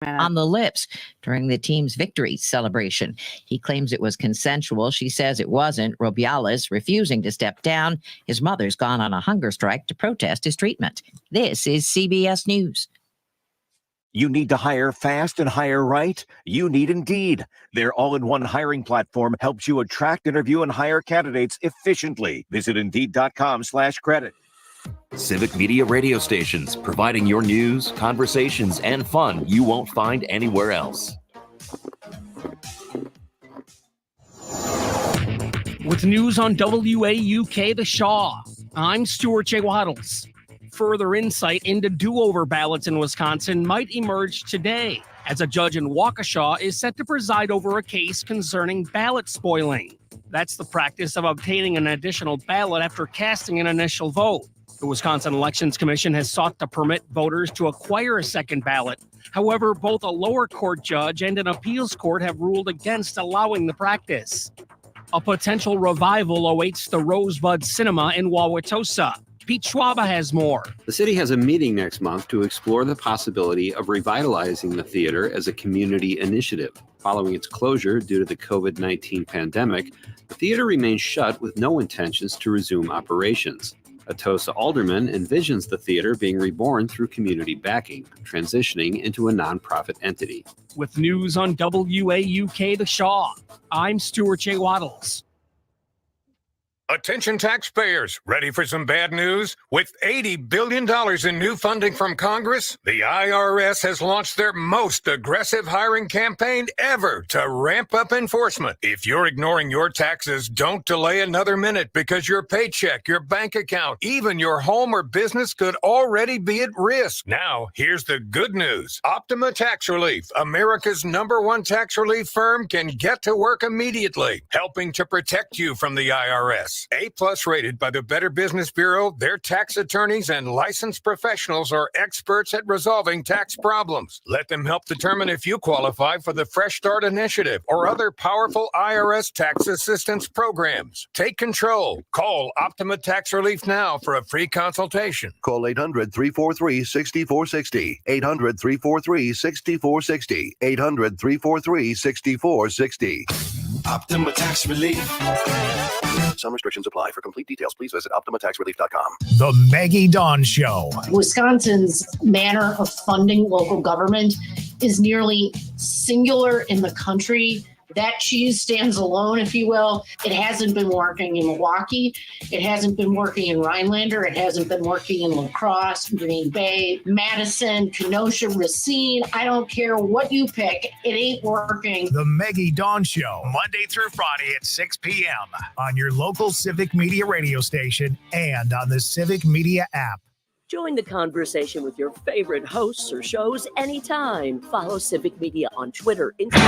on the lips during the team's victory celebration. He claims it was consensual. She says it wasn't. Rubiales refusing to step down. His mother's gone on a hunger strike to protest his treatment. This is CBS News. You need to hire fast and hire right? You need Indeed. Their all-in-one hiring platform helps you attract, interview, and hire candidates efficiently. Visit Indeed.com/credit. Civic Media radio stations, providing your news, conversations, and fun you won't find anywhere else. With news on WAUK The Shaw, I'm Stuart J. Waddles. Further insight into do-over ballots in Wisconsin might emerge today, as a judge in Waukesha is set to preside over a case concerning ballot spoiling. That's the practice of obtaining an additional ballot after casting an initial vote. The Wisconsin Elections Commission has sought to permit voters to acquire a second ballot. However, both a lower court judge and an appeals court have ruled against allowing the practice. A potential revival awaits the Rosebud Cinema in Wauwatosa. Pete Schwaba has more. The city has a meeting next month to explore the possibility of revitalizing the theater as a community initiative. Following its closure due to the COVID-19 pandemic, the theater remains shut with no intentions to resume operations. A Tosa alderman envisions the theater being reborn through community backing, transitioning into a nonprofit entity. With news on WAUK The Shaw, I'm Stuart J. Waddles. Attention taxpayers, ready for some bad news? With $80 billion in new funding from Congress, the IRS has launched their most aggressive hiring campaign ever to ramp up enforcement. If you're ignoring your taxes, don't delay another minute because your paycheck, your bank account, even your home or business could already be at risk. Now, here's the good news. Optima Tax Relief, America's #1 tax relief firm, can get to work immediately, helping to protect you from the IRS. A+ rated by the Better Business Bureau, their tax attorneys and licensed professionals are experts at resolving tax problems. Let them help determine if you qualify for the Fresh Start Initiative or other powerful IRS tax assistance programs. Take control. Call Optima Tax Relief now for a free consultation. Call 800-343-6460. 800-343-6460. 800-343-6460. Optima Tax Relief. Some restrictions apply. For complete details, please visit OptimaTaxRelief.com. The Maggie Dawn Show. Wisconsin's manner of funding local government is nearly singular in the country. That cheese stands alone, if you will. It hasn't been working in Milwaukee. It hasn't been working in Rhinelander. It hasn't been working in La Crosse, Green Bay, Madison, Kenosha, Racine. I don't care what you pick. It ain't working. The Maggie Dawn Show, Monday through Friday at 6 p.m. on your local Civic Media radio station and on the Civic Media app. Join the conversation with your favorite hosts or shows anytime. Follow Civic Media on Twitter, Instagram.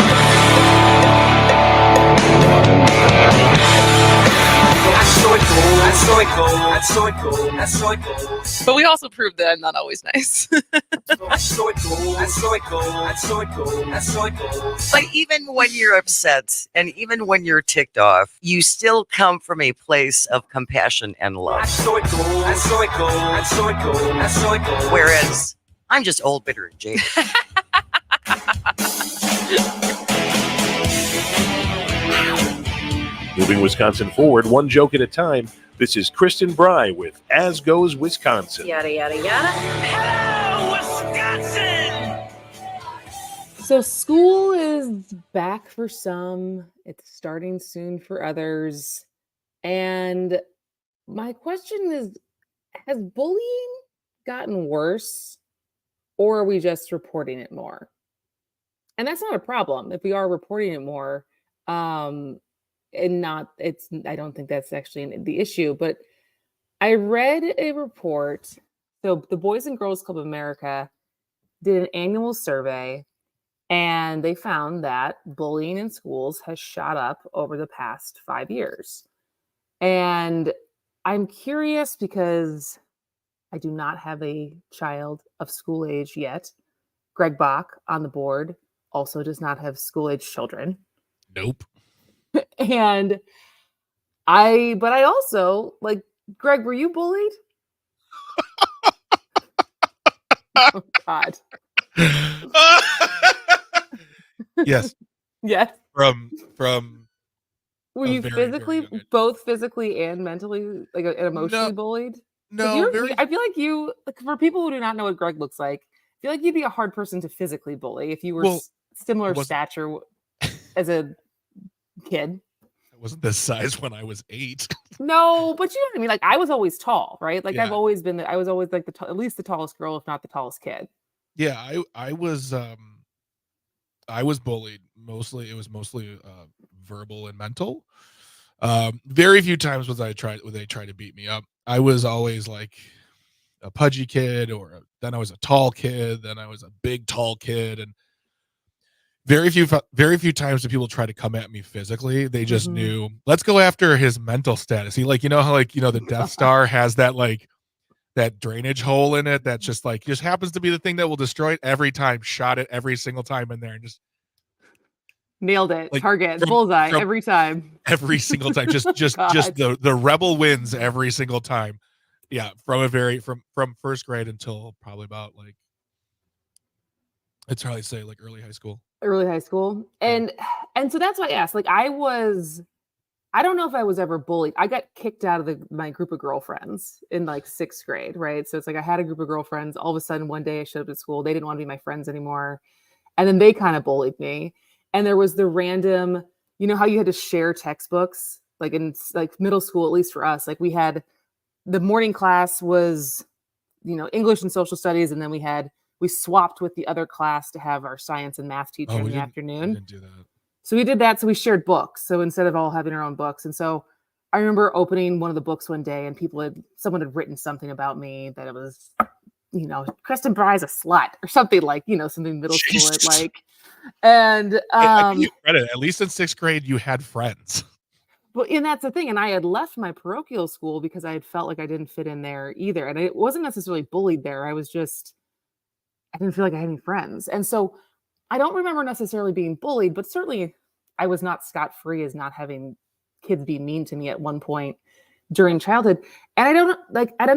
But we also proved that I'm not always nice. But even when you're upset and even when you're ticked off, you still come from a place of compassion and love. Whereas I'm just old, bitter, and jaded. Moving Wisconsin forward, one joke at a time. This is Kristen Bry with As Goes Wisconsin. Yada, yada, yada. Hello, Wisconsin! So school is back for some. It's starting soon for others. And my question is, has bullying gotten worse, or are we just reporting it more? And that's not a problem if we are reporting it more. I don't think that's actually the issue, but I read a report. So the Boys and Girls Club of America did an annual survey, and they found that bullying in schools has shot up over the past 5 years. And I'm curious because I do not have a child of school age yet. Greg Bach on the board also does not have school age children. Nope. And I also, like, Greg, were you bullied? Oh, God. Yes. Yes. From Were a you very, very physically, young age. both physically and mentally, like, and No, emotionally bullied? Because no, very. I feel like you, like, for people who do not know what Greg looks like, I feel like you'd be a hard person to physically bully if you were Well, I similar wasn't. stature as a kid. I wasn't this size when I was 8. No, but you know what I mean. Like, I was always tall, right? Like, I've Yeah, always been. I was always like at least the tallest girl, if not the tallest kid. yeah. I was bullied mostly. It was mostly verbal and mental. Very few times was they tried to beat me up. I was always like a pudgy kid, then I was a tall kid, then I was a big tall kid, and very few times did people try to come at me physically. They just knew, let's go after his mental status. He, like, how, like, the Death Star has that, like, that drainage hole in it that's just happens to be the thing that will destroy it every time. Shot it every single time in there and just Nailed it. like Target. Bullseye every time. every single time. Just the rebel wins every single time. Yeah, from first grade until probably about, like, I'd probably say, like, early high school. Early high school. And so that's why I asked. Like, I don't know if I was ever bullied. I got kicked out of my group of girlfriends in, like, 6th grade, right? So it's like I had a group of girlfriends. All of a sudden, one day I showed up at school. They didn't want to be my friends anymore. And then they kind of bullied me. And there was the random, how you had to share textbooks, like in, like, middle school, at least for us. Like, we had the morning class was, English and social studies. And then we swapped with the other class to have our science and math teacher in the afternoon. We didn't do that. So we did that. So we shared books. So instead of all having our own books. And so I remember opening one of the books one day and someone had written something about me that it was, Kristen Bry's a slut or something, like, something middle school, like, and I give you credit. At least in 6th grade, you had friends. and that's the thing. And I had left my parochial school because I had felt like I didn't fit in there either. And it wasn't necessarily bullied there. I didn't feel like I had any friends. And so I don't remember necessarily being bullied, but certainly I was not scot-free as not having kids be mean to me at one point during childhood. And I'm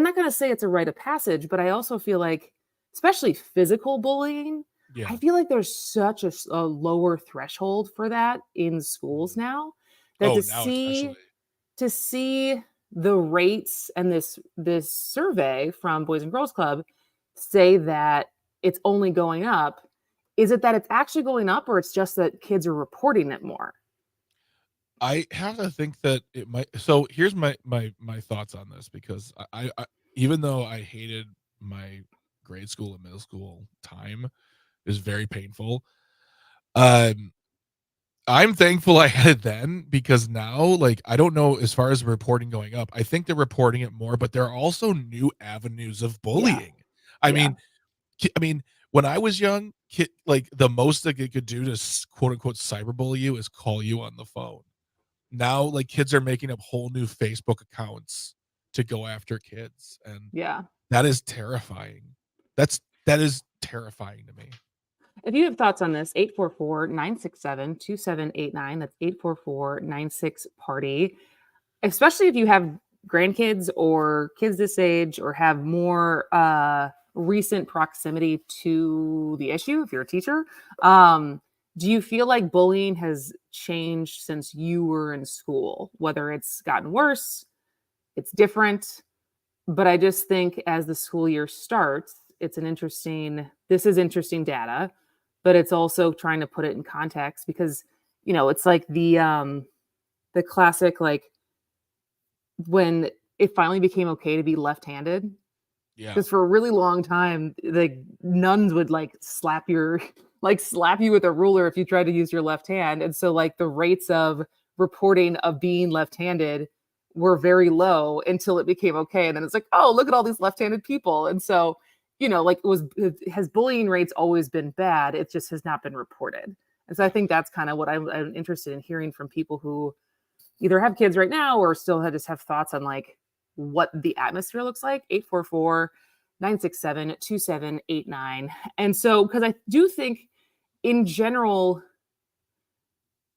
not going to say it's a rite of passage, but I also feel like, especially physical bullying, I feel like there's such a lower threshold for that in schools now. That to see the rates and this survey from Boys and Girls Club say that it's only going up. Is it that it's actually going up, or it's just that kids are reporting it more? I have to think that it might. So here's my thoughts on this, because I even though I hated my grade school and middle school time, it was very painful. I'm thankful I had it then, because now, like, I don't know, as far as reporting going up, I think they're reporting it more, but there are also new avenues of bullying. I mean, when I was young, like, the most that they could do to quote unquote cyberbully you is call you on the phone. Now, like, kids are making up whole new Facebook accounts to go after kids, and that is terrifying. That is terrifying to me. If you have thoughts on this, 844-967-2789. That's 844-96-PARTY. Especially if you have grandkids or kids this age, or have more recent proximity to the issue, if you're a teacher. Do you feel like bullying has changed since you were in school? Whether it's gotten worse, it's different. But I just think as the school year starts, this is interesting data, but it's also trying to put it in context, because, it's like the classic, like, when it finally became okay to be left-handed. Because for a really long time, the nuns would, like, slap you with a ruler if you tried to use your left hand. And so, like, the rates of reporting of being left-handed were very low until it became okay. And then it's like, oh, look at all these left-handed people. And so, like, has bullying rates always been bad? It just has not been reported. And so I think that's kind of what I'm interested in hearing from people who either have kids right now or still just have thoughts on, like, what the atmosphere looks like. 844-967-2789. And so, because I do think in general,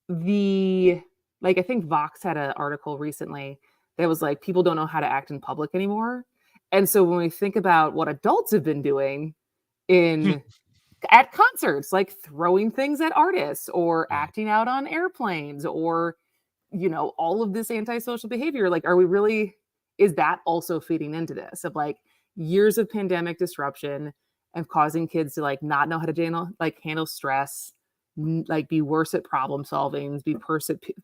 I think Vox had an article recently that was like, people don't know how to act in public anymore. And so when we think about what adults have been doing in at concerts, like throwing things at artists or acting out on airplanes or, all of this antisocial behavior. Like, is that also feeding into this of like years of pandemic disruption and causing kids to like not know how to handle stress, like be worse at problem solving, be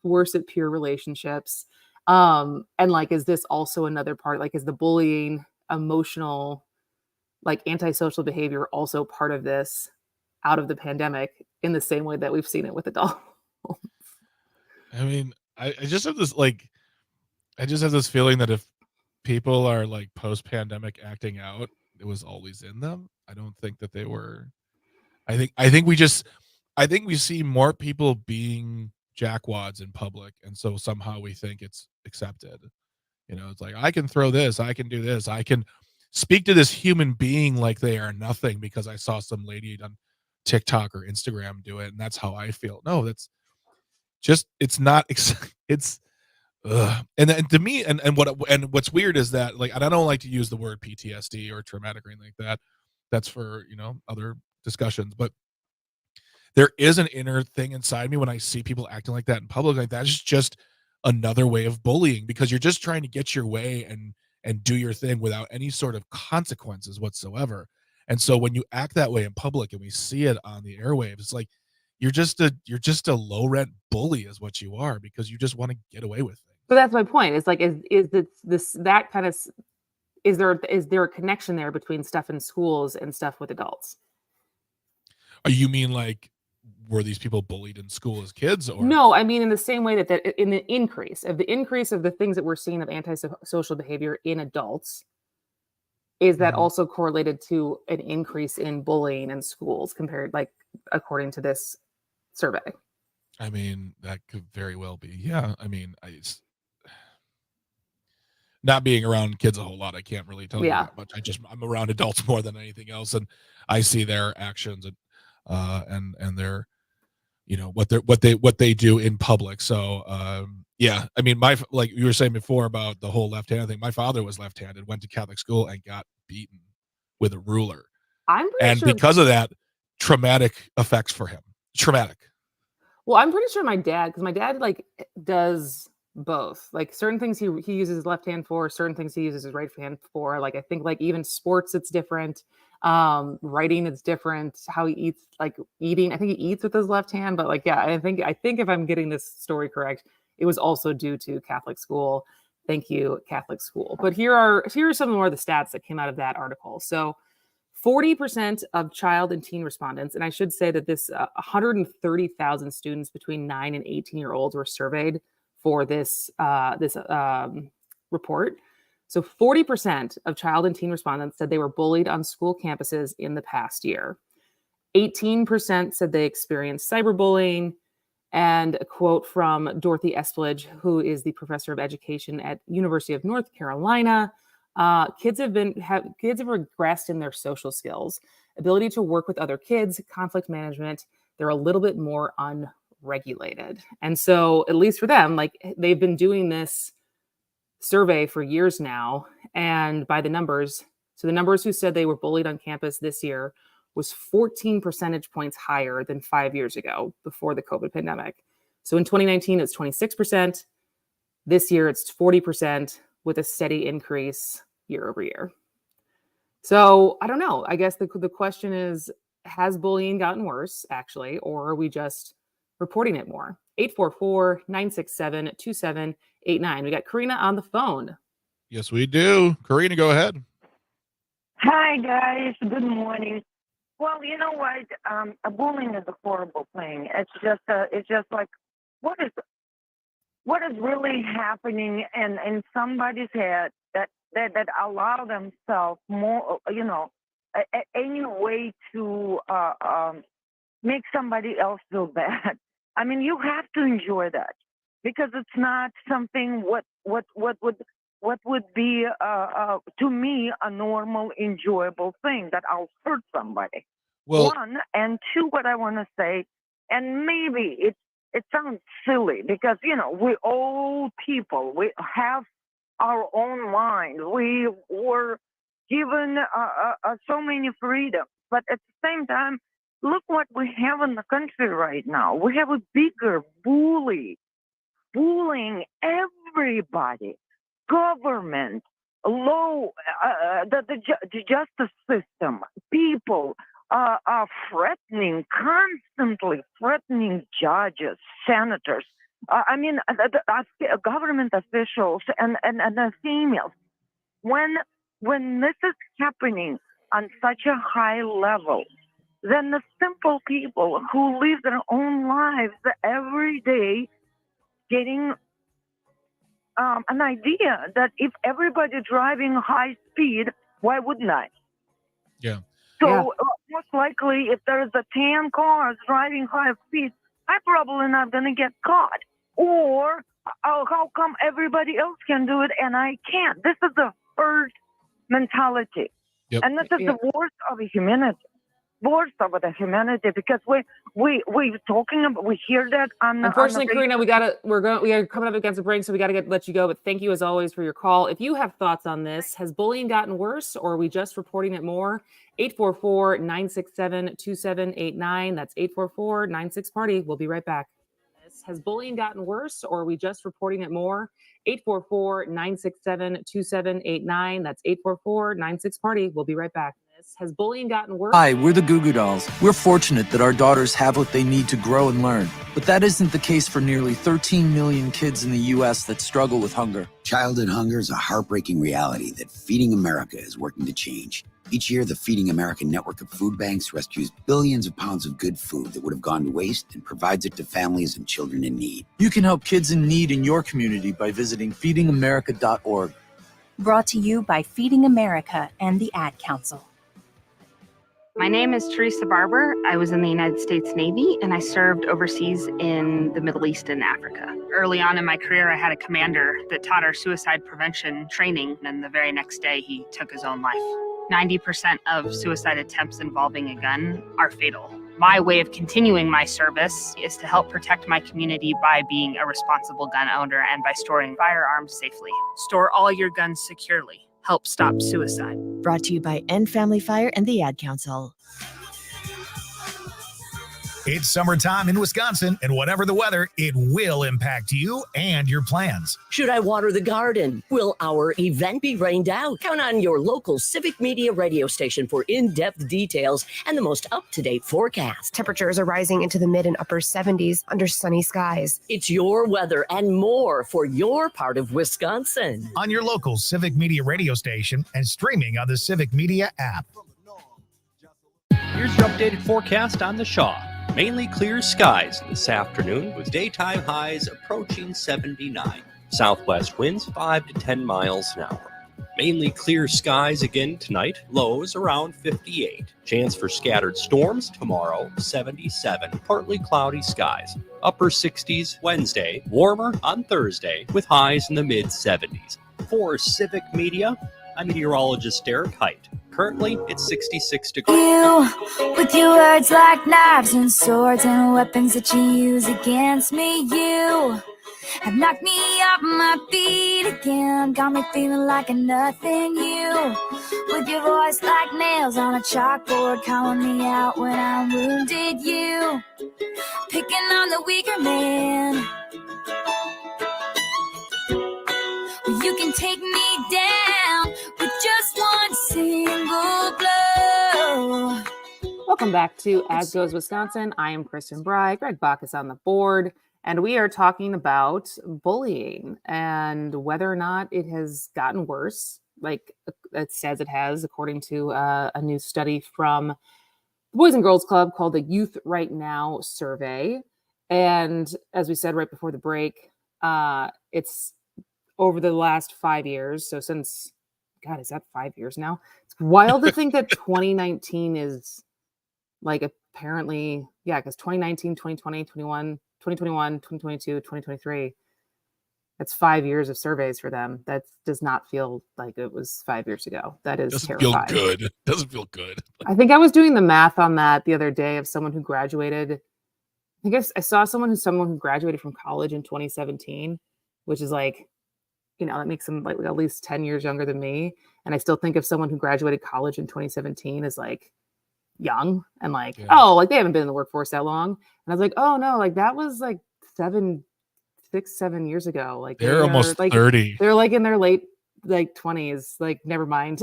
worse at peer relationships. And like, is this also another part? Like, is the bullying, emotional, like antisocial behavior also part of this out of the pandemic in the same way that we've seen it with adults? I mean, I just have this feeling that if people are like post-pandemic acting out, it was always in them. I don't think that they were. I think we see more people being jackwads in public, and so somehow we think it's accepted. It's like, I can throw this, I can do this, I can speak to this human being like they are nothing because I saw some lady on TikTok or Instagram do it, and that's how I feel. No, that's just, it's not. It's and then to me, and what's weird is that, like, and I don't like to use the word PTSD or traumatic or anything like that. That's for other discussions, but there is an inner thing inside me when I see people acting like that in public. Like, that's just another way of bullying, because you're just trying to get your way and do your thing without any sort of consequences whatsoever. And so when you act that way in public and we see it on the airwaves, it's like you're just a low rent bully is what you are, because you just want to get away with things. So that's my point. It's like, is that kind of, is there a connection there between stuff in schools and stuff with adults? You mean like, were these people bullied in school as kids? Or no, I mean in the same way that in the increase of the things that we're seeing of antisocial behavior in adults, is that also correlated to an increase in bullying in schools compared, like, according to this survey? I mean, that could very well be. Yeah. I mean, not being around kids a whole lot, I can't really tell you that much. I'm around adults more than anything else, and I see their actions and their, what they do in public. So yeah, I mean, like you were saying before about the whole left-handed thing, my father was left-handed, went to Catholic school and got beaten with a ruler. And because of that, traumatic effects for him. Traumatic. Well, I'm pretty sure my dad like does both. Like, certain things he uses his left hand for, certain things he uses his right hand for. Like, I think like even sports, it's different. Writing, it's different. How he eats, like eating, I think he eats with his left hand. But like, yeah, I think if I'm getting this story correct, it was also due to Catholic school. Thank you, Catholic school. But here are some more of the stats that came out of that article. So 40% of child and teen respondents, and I should say that this 130,000 students between 9 and 18-year-olds were surveyed for this report. So 40% of child and teen respondents said they were bullied on school campuses in the past year. 18% said they experienced cyberbullying. And a quote from Dorothy Espledge, who is the professor of education at University of North Carolina: kids have regressed in their social skills, ability to work with other kids, conflict management. They're a little bit more unregulated. And so, at least for them, like, they've been doing this survey for years now. And by the numbers, so the numbers who said they were bullied on campus this year was 14 percentage points higher than 5 years ago before the COVID pandemic. So in 2019, it's 26%. This year, it's 40%, with a steady increase year over year. So I don't know. I guess the question is, has bullying gotten worse, actually, or are we just reporting it more? 844-967-2789. We got Karina on the phone. Yes, we do. Karina, go ahead. Hi, guys. Good morning. Well, you know what? Bullying is a horrible thing. It's just like, what is really happening in somebody's head that allow themselves more, any way to make somebody else feel bad. I mean, you have to enjoy that, because it's not something what would be to me a normal, enjoyable thing that I'll hurt somebody. Well, one, and two, what I want to say, and maybe it sounds silly, because we're old people, we have our own mind, we were given so many freedoms, but at the same time, look what we have in the country right now. We have a bigger bullying everybody, government, law, the justice system, people are constantly threatening judges, senators. Government officials and the females. When this is happening on such a high level, then the simple people who live their own lives every day getting an idea that if everybody driving high speed, why wouldn't I? Yeah. So most likely, if there's a 10 cars driving high speed, I'm probably not going to get caught. Or how come everybody else can do it and I can't? This is the herd mentality. Yep. And this is the worst of humanity. Worst of the humanity, because we talking about, we hear that on Unfortunately, on the Karina, we are coming up against a break, so we got to let you go. But thank you as always for your call. If you have thoughts on this, has bullying gotten worse, or are we just reporting it more? 844-967-2789. That's 844-96-PARTY. We'll be right back. Has bullying gotten worse, or are we just reporting it more? 844-967-2789. That's 844-96-PARTY. We'll be right back. Has bullying gotten worse? Hi, we're the Goo Goo Dolls. We're fortunate that our daughters have what they need to grow and learn. But that isn't the case for nearly 13 million kids in the U.S. that struggle with hunger. Childhood hunger is a heartbreaking reality that Feeding America is working to change. Each year, the Feeding America network of food banks rescues billions of pounds of good food that would have gone to waste and provides it to families and children in need. You can help kids in need in your community by visiting feedingamerica.org. Brought to you by Feeding America and the Ad Council. My name is Teresa Barber. I was in the United States Navy and I served overseas in the Middle East and Africa. Early on in my career, I had a commander that taught our suicide prevention training, and the very next day he took his own life. 90% of suicide attempts involving a gun are fatal. My way of continuing my service is to help protect my community by being a responsible gun owner and by storing firearms safely. Store all your guns securely. Help stop suicide. Brought to you by End Family Fire and the Ad Council. It's summertime in Wisconsin, and whatever the weather, it will impact you and your plans. Should I water the garden? Will our event be rained out? Count on your local Civic Media radio station for in-depth details and the most up-to-date forecast. Temperatures are rising into the mid and upper 70s under sunny skies. It's your weather and more for your part of Wisconsin. On your local Civic Media radio station and streaming on the Civic Media app. Here's your updated forecast on the Shaw. Mainly clear skies this afternoon with daytime highs approaching 79. Southwest winds 5 to 10 miles an hour. Mainly clear skies again tonight, lows around 58. Chance for scattered storms tomorrow, 77. Partly cloudy skies. Upper 60s Wednesday, warmer on Thursday with highs in the mid 70s. For Civic Media, I'm meteorologist Derek Height. Currently, it's 66 degrees. You, with your words like knives and swords and weapons that you use against me, you have knocked me off my feet again, got me feeling like a nothing. You, with your voice like nails on a chalkboard, calling me out when I'm wounded. You, picking on the weaker man. You can take me down with just one single blow. Welcome back to As Goes Wisconsin. I am Kristen Bry. Greg Bach is on the board, and we are talking about bullying and whether or not it has gotten worse, like it says it has, according to a new study from the Boys and Girls Club called the Youth Right Now survey. And as we said right before the break, it's over the last 5 years. So since, God, is that 5 years now? It's wild to think that 2019 is like apparently, yeah, because 2019, 2020, 2021, 2022, 2023, that's 5 years of surveys for them. That does not feel like it was 5 years ago. That is terrifying. Feel good. Doesn't feel good. I think I was doing the math on that the other day of someone who graduated. I think I saw someone who graduated from college in 2017, which is like, you know, that makes them like at least 10 years younger than me. And I still think of someone who graduated college in 2017 as like young and like, oh, like they haven't been in the workforce that long. And I was like, oh no, like that was like 7 years ago. Like They're almost 30. They're like in their late like 20s. Like never mind.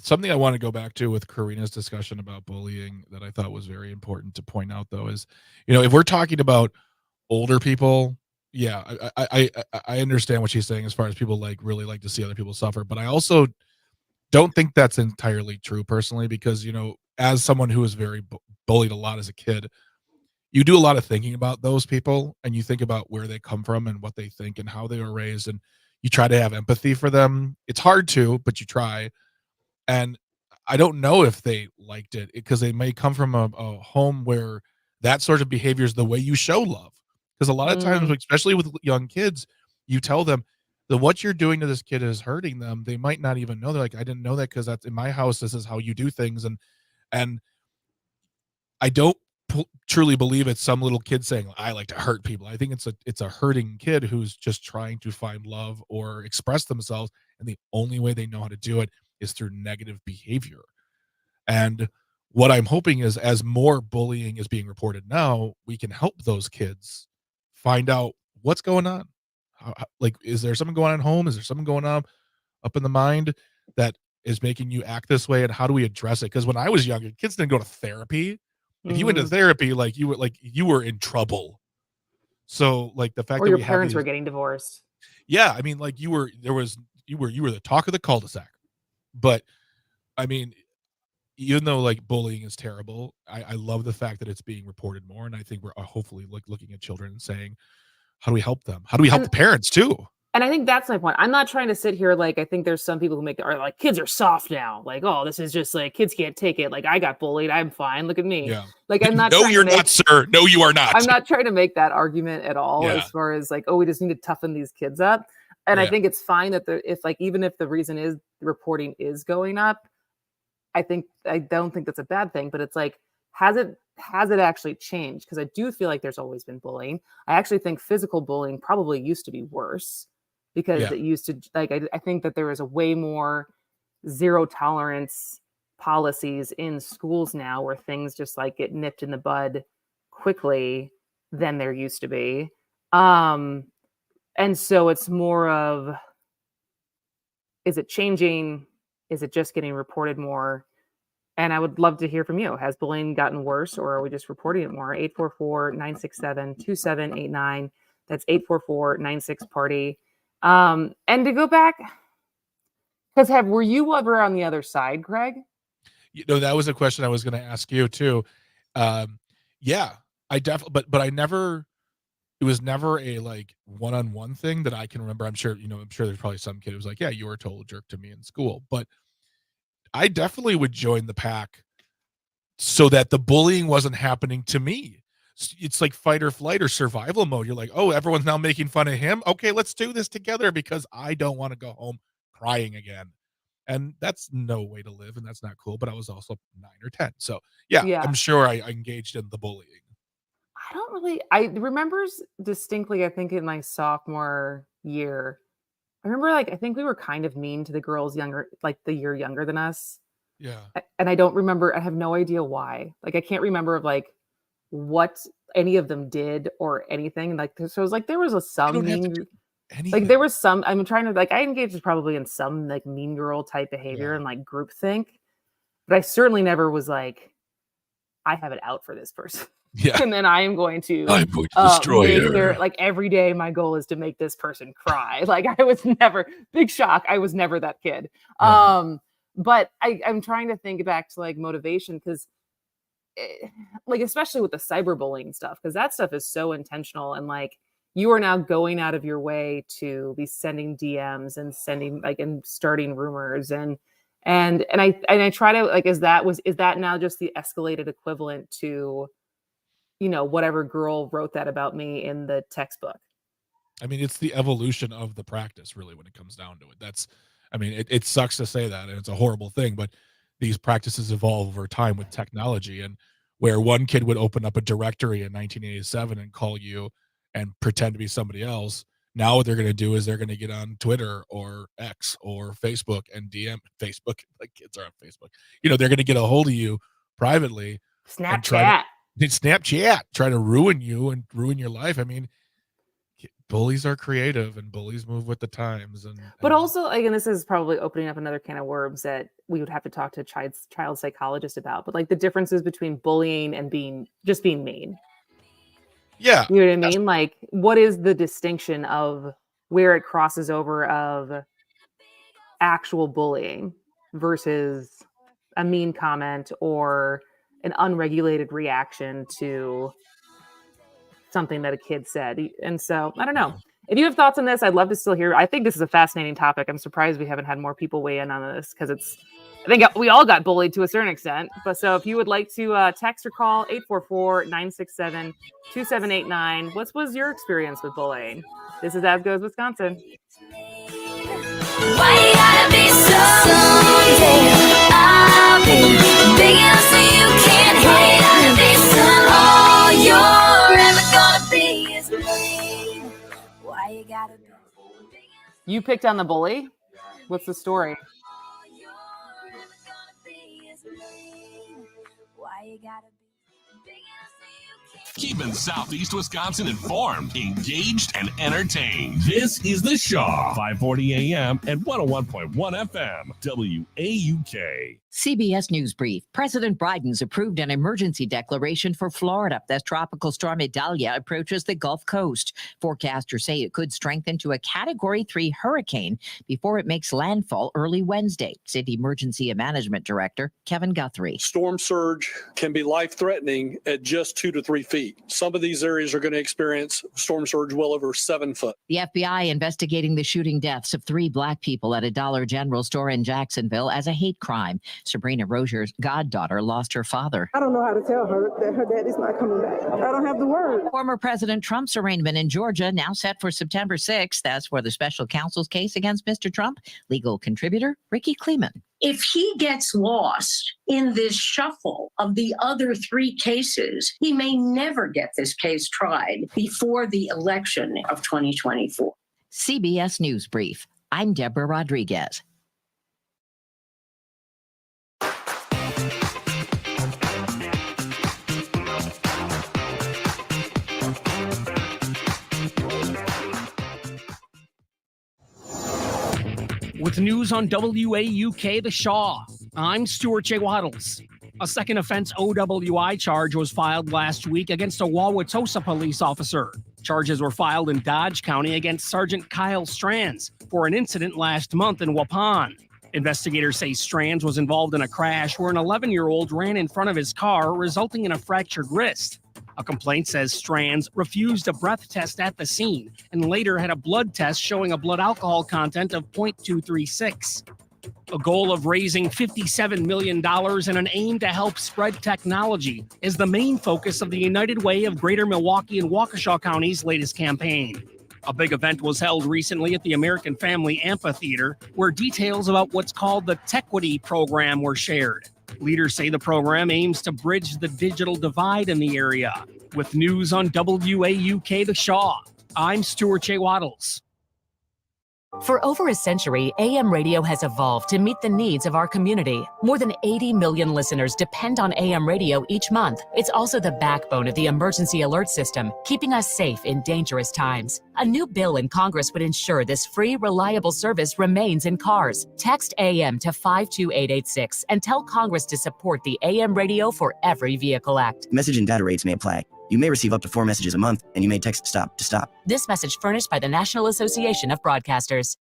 Something I want to go back to with Karina's discussion about bullying that I thought was very important to point out, though, is, if we're talking about older people, yeah, I understand what she's saying as far as people like really like to see other people suffer, but I also don't think that's entirely true personally, because, as someone who was very bullied a lot as a kid, you do a lot of thinking about those people, and you think about where they come from and what they think and how they were raised, and you try to have empathy for them. It's hard to, but you try. And I don't know if they liked it, because they may come from a home where that sort of behavior is the way you show love. Because a lot of times, especially with young kids, you tell them that what you're doing to this kid is hurting them. They might not even know. They're like, I didn't know that, because that's in my house. This is how you do things. And I don't truly believe it's some little kid saying, I like to hurt people. I think it's a hurting kid who's just trying to find love or express themselves. And the only way they know how to do it is through negative behavior. And what I'm hoping is, as more bullying is being reported now, we can help those kids find out what's going on. Like, is there something going on at home? Is there something going on up in the mind that is making you act this way? And how do we address it? Because when I was younger, kids didn't go to therapy. If you went to therapy, you were in trouble. So like the fact or that your parents were getting divorced. Yeah, I mean, like you were the talk of the cul-de-sac. But I mean, even though like bullying is terrible, I love the fact that it's being reported more, and I think we're hopefully looking at children and saying, how do we help them? How do we help the parents too? And I think that's my point. I'm not trying to sit here like, I think there's some people who are like, kids are soft now. Like, oh, this is just like, kids can't take it. Like, I got bullied. I'm fine. Look at me. Yeah. Like, I'm not. No, you're not, sir. No, you are not. I'm not trying to make that argument at all, as far as like, oh, we just need to toughen these kids up. And I think it's fine that even if the reason is reporting is going up, I don't think that's a bad thing. But it's like, has it actually changed? Because I do feel like there's always been bullying. I actually think physical bullying probably used to be worse, because it used to, like, I think that there is a way more zero tolerance policies in schools now, where things just like get nipped in the bud quickly than there used to be. And so it's more of, is it changing? Is it just getting reported more? And I would love to hear from you. Has bullying gotten worse, or are we just reporting it more? 844-967-2789. That's 844-96-PARTY. And to go back, because were you ever on the other side, Craig? That was a question I was going to ask you too. Yeah, I definitely, but I never, it was never a like one-on-one thing that I can remember. I'm sure there's probably some kid who's like, yeah, you were a total jerk to me in school, but I definitely would join the pack so that the bullying wasn't happening to me. It's like fight or flight or survival mode. You're like, oh, everyone's now making fun of him. Okay, let's do this together, because I don't want to go home crying again. And that's no way to live, and that's not cool. But I was also 9 or 10. So yeah. I'm sure I engaged in the bullying. I remember distinctly, I think in my sophomore year, I remember like, I think we were kind of mean to the girls younger, like the year younger than us. Yeah. And I don't remember, I have no idea why. Like, I can't remember of like what any of them did or anything. Like, so it was like, there was some mean, like there was some, I'm trying to like, I engaged probably in some like mean girl type behavior and like groupthink, but I certainly never was like, I have it out for this person. Yeah. And then I'm going to destroy her. Like every day my goal is to make this person cry. Like I was never, big shock, I was never that kid. Yeah. But I'm trying to think back to like motivation, because like, especially with the cyberbullying stuff, because that stuff is so intentional, and like you are now going out of your way to be sending DMs and sending like and starting rumors and I try to like, is that now just the escalated equivalent to, whatever girl wrote that about me in the textbook? I mean, it's the evolution of the practice, really, when it comes down to it. It sucks to say that, and it's a horrible thing, but these practices evolve over time with technology, and where one kid would open up a directory in 1987 and call you and pretend to be somebody else, Now what they're going to do is they're going to get on Twitter or X or Facebook and DM Facebook. Like kids are on Facebook. They're going to get a hold of you privately. Snapchat. Try to ruin you and ruin your life. I mean, bullies are creative and bullies move with the times. But also, again, this is probably opening up another can of worms that we would have to talk to a child psychologist about. But like the differences between bullying and being mean. Yeah. You know what I mean? Like, what is the distinction of where it crosses over of actual bullying versus a mean comment or an unregulated reaction to something that a kid said? And so, I don't know. If you have thoughts on this, I'd love to still hear. I think this is a fascinating topic. I'm surprised we haven't had more people weigh in on this because I think we all got bullied to a certain extent. But so if you would like to text or call 844-967-2789. What was your experience with bullying? This is As Goes Wisconsin. Why you gotta be so someday I'll be big enough so you can't hate me. All you're ever gonna be is me. Why you gotta be? You picked on the bully? What's the story? Why you gotta be? Keeping Southeast Wisconsin informed, engaged, and entertained. This is The Shaw, 540 AM and 101.1 FM, WAUK. CBS News Brief. President Biden's approved an emergency declaration for Florida as Tropical Storm Idalia approaches the Gulf Coast. Forecasters say it could strengthen to a Category 3 hurricane before it makes landfall early Wednesday. City Emergency Management Director Kevin Guthrie. Storm surge can be life-threatening at just 2 to 3 feet. Some of these areas are going to experience storm surge well over 7 foot. The FBI investigating the shooting deaths of 3 Black people at a Dollar General store in Jacksonville as a hate crime. Sabrina Rozier's goddaughter lost her father. I don't know how to tell her that her dad is not coming back. I don't have the word. Former President Trump's arraignment in Georgia now set for September 6th. That's for the special counsel's case against Mr. Trump. Legal contributor Ricky Kleeman. If he gets lost in this shuffle of the other 3 cases, he may never get this case tried before the election of 2024. CBS News Brief. I'm Deborah Rodriguez. With news on WAUK The Shaw, I'm Stuart J. Waddles. A second offense OWI charge was filed last week against a Wauwatosa police officer. Charges were filed in Dodge County against Sergeant Kyle Strands for an incident last month in Waupun. Investigators say Strands was involved in a crash where an 11-year-old ran in front of his car, resulting in a fractured wrist. A complaint says Strands refused a breath test at the scene and later had a blood test showing a blood alcohol content of 0.236. A goal of raising $57 million and an aim to help spread technology is the main focus of the United Way of Greater Milwaukee and Waukesha County's latest campaign. A big event was held recently at the American Family Amphitheater, where details about what's called the Tequity program were shared. Leaders say the program aims to bridge the digital divide in the area. With news on WAUK The Shaw, I'm Stuart J. Waddles. For over a century, AM radio has evolved to meet the needs of our community. More than 80 million listeners depend on AM radio each month. It's also the backbone of the emergency alert system, keeping us safe in dangerous times. A new bill in Congress would ensure this free, reliable service remains in cars. Text AM to 52886 and tell Congress to support the AM Radio for Every Vehicle Act. Message and data rates may apply. You may receive up to 4 messages a month, and you may text STOP to stop. This message furnished by the National Association of Broadcasters.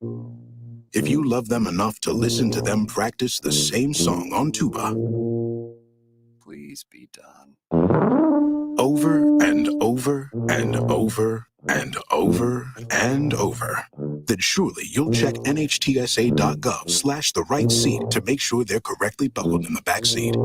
If you love them enough to listen to them practice the same song on tuba, please be done. Over and over and over and over and over, then surely you'll check NHTSA.gov/the right seat to make sure they're correctly buckled in the back seat.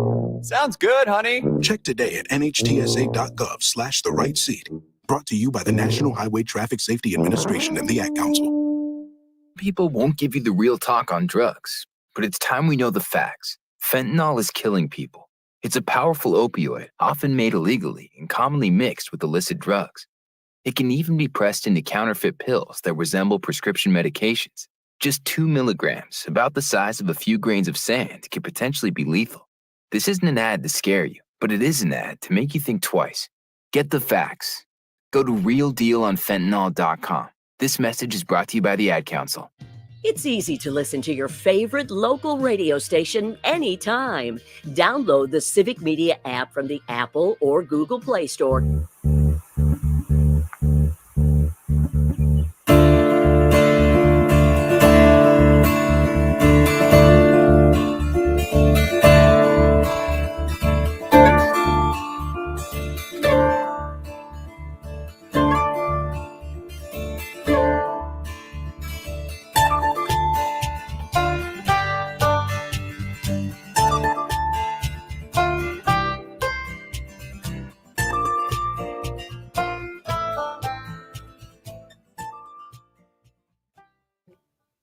Sounds good, honey. Check today at NHTSA.gov/the right seat. Brought to you by the National Highway Traffic Safety Administration and the Ad Council. People won't give you the real talk on drugs, but it's time we know the facts. Fentanyl is killing people. It's a powerful opioid, often made illegally and commonly mixed with illicit drugs. It can even be pressed into counterfeit pills that resemble prescription medications. Just 2 milligrams, about the size of a few grains of sand, can potentially be lethal. This isn't an ad to scare you, but it is an ad to make you think twice. Get the facts. Go to realdealonfentanyl.com. This message is brought to you by the Ad Council. It's easy to listen to your favorite local radio station anytime. Download the Civic Media app from the Apple or Google Play Store.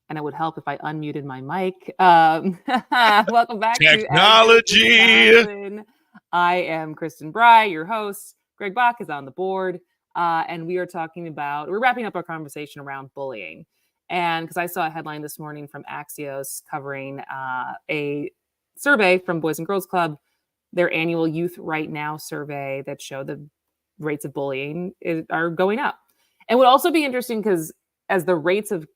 And it would help if I unmuted my mic. Welcome back Technology. to Wisconsin. I am Kristen Bry, your host. Greg Bach is on the board. And we're wrapping up our conversation around bullying. And because I saw a headline this morning from Axios covering a survey from Boys and Girls Club, their annual Youth Right Now survey that showed the rates of bullying are going up. And would also be interesting because as the rates of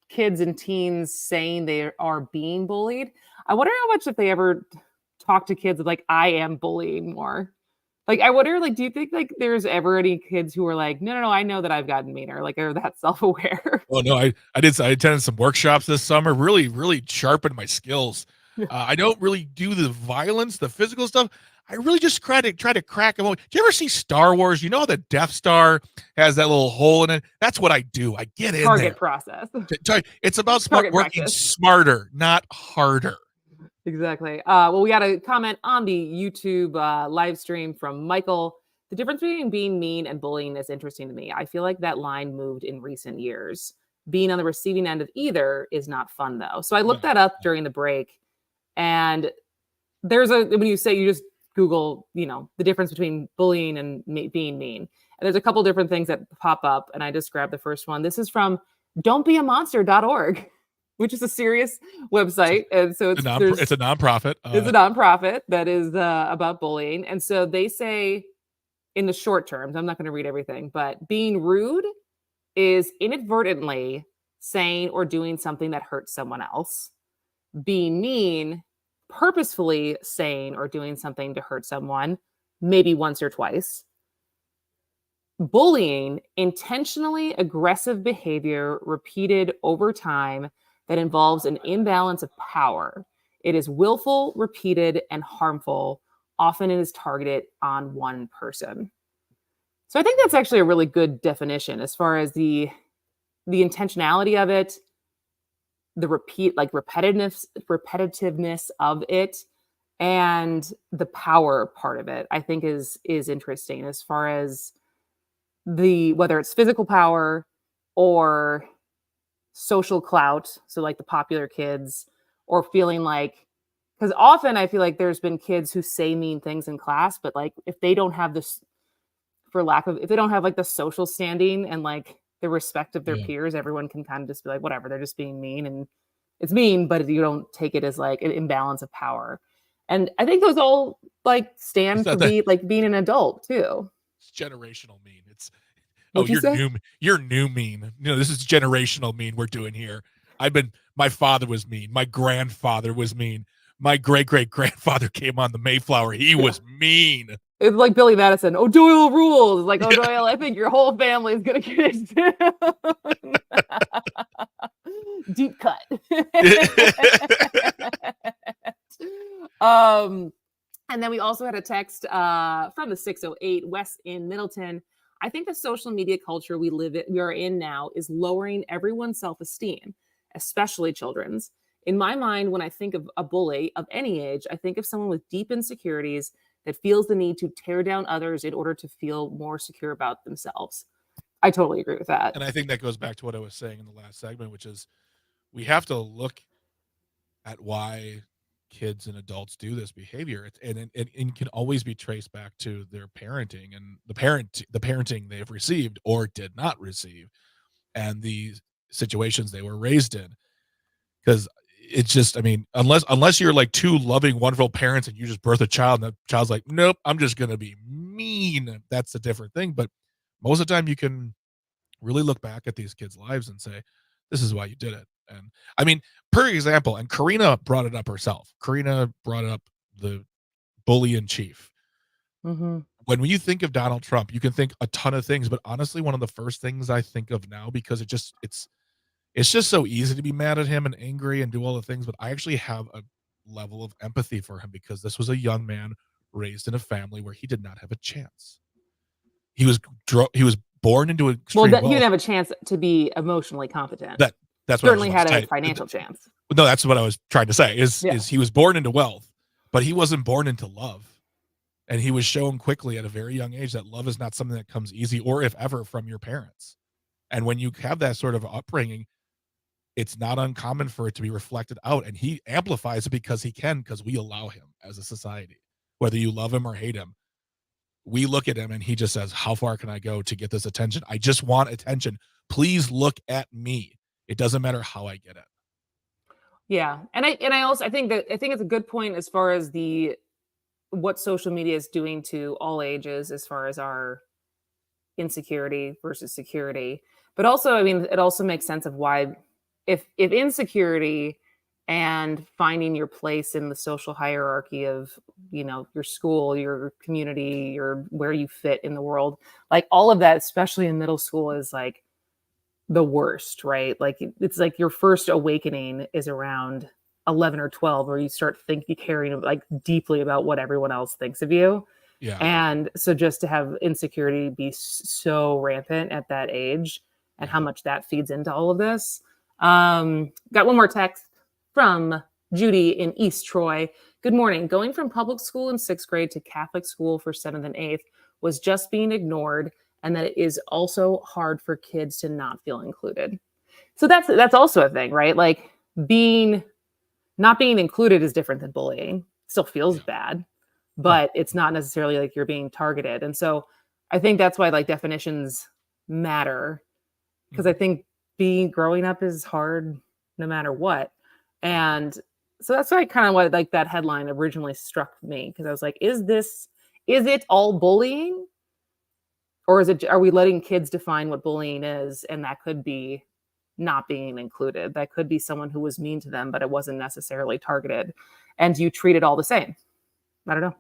kids and teens saying they are being bullied, I wonder how much if they ever talk to kids like, I am bullying more. Like, I wonder, like, do you think like there's ever any kids who are like, no, I know that I've gotten meaner, like, are that self-aware? Oh no, I attended some workshops this summer, really sharpened my skills. I don't really do the violence, the physical stuff. I really just try to crack them open. Do you ever see Star Wars? You know the Death Star has that little hole in it? That's what I do. I get in Target there. process. It's about Target working practice. smarter, not harder. Exactly. Well, we got a comment on the YouTube live stream from Michael. The difference between being mean and bullying is interesting to me. I feel like that line moved in recent years. Being on the receiving end of either is not fun, though. So I looked that up during the break, and when you just Google, the difference between bullying and being mean. And there's a couple different things that pop up, and I just grabbed the first one. This is from don'tbeamonster.org, which is a serious website. And so it's a nonprofit. It's a nonprofit that is about bullying. And so they say in the short terms, I'm not going to read everything, but being rude is inadvertently saying or doing something that hurts someone else. Being mean, purposefully saying or doing something to hurt someone, maybe once or twice. Bullying, intentionally aggressive behavior repeated over time that involves an imbalance of power. It is willful, repeated, and harmful. Often it is targeted on one person. So I think that's actually a really good definition as far as the intentionality of it, the repetitiveness of it, and the power part of it, I think is interesting as far as whether it's physical power or social clout. So like the popular kids, or feeling like, because often I feel like there's been kids who say mean things in class, but like if they don't have this, if they don't have like the social standing and like the respect of their peers, everyone can kind of just be like, whatever, they're just being mean, and it's mean, but you don't take it as like an imbalance of power. And I think those all like stand for being an adult too. It's generational mean. It's you're new mean. This is generational mean we're doing here. My father was mean. My grandfather was mean. My great-great-grandfather came on the Mayflower. He was mean. It's like Billy Madison. O'Doyle rules. Like, O'Doyle, I think your whole family is going to get it. Deep cut. And then we also had a text from the 608 West in Middleton. I think the social media culture we are in now is lowering everyone's self-esteem, especially children's. In my mind, when I think of a bully of any age, I think of someone with deep insecurities that feels the need to tear down others in order to feel more secure about themselves. I totally agree with that. And I think that goes back to what I was saying in the last segment, which is we have to look at why kids and adults do this behavior, it can always be traced back to their parenting and the parenting they've received or did not receive, and the situations they were raised in. Because it's just, I mean, unless you're like two loving, wonderful parents and you just birth a child and the child's like, nope, I'm just gonna be mean. That's a different thing. But most of the time, you can really look back at these kids' lives and say, this is why you did it. And I mean, per example, and Karina brought it up herself. Karina brought up the bully in chief. Mm-hmm. When you think of Donald Trump, you can think a ton of things, but honestly, one of the first things I think of now, because it's just so easy to be mad at him and angry and do all the things, but I actually have a level of empathy for him because this was a young man raised in a family where he did not have a chance. He was born into an extreme He wealth. didn't have a chance to be emotionally competent. That's certainly what I was had a saying. financial chance. No, that's what I was trying to say. Is he was born into wealth, but he wasn't born into love. And he was shown quickly at a very young age that love is not something that comes easy or if ever from your parents. And when you have that sort of upbringing, it's not uncommon for it to be reflected out. And he amplifies it because he can, because we allow him as a society. Whether you love him or hate him, we look at him and he just says, how far can I go to get this attention? I just want attention. Please look at me. It doesn't matter how I get it. Yeah. And I also think it's a good point as far as what social media is doing to all ages as far as our insecurity versus security. But also, I mean, it also makes sense of why if insecurity and finding your place in the social hierarchy of, your school, your community, where you fit in the world, like all of that, especially in middle school, is like the worst, right? Like it's like your first awakening is around 11 or 12, where you start caring like deeply about what everyone else thinks of you. Yeah. And so just to have insecurity be so rampant at that age and how much that feeds into all of this. Got one more text from Judy in East Troy. Good morning. Going from public school in 6th grade to Catholic school for 7th and 8th was just being ignored, and that it is also hard for kids to not feel included. So that's also a thing, right? Like not being included is different than bullying. Still feels bad, but it's not necessarily like you're being targeted. And so I think that's why like definitions matter, because I think growing up is hard no matter what. And so that's why kind of what like that headline originally struck me, because I was like, is it all bullying? Or are we letting kids define what bullying is? And that could be not being included. That could be someone who was mean to them, but it wasn't necessarily targeted. And you treat it all the same. I don't know.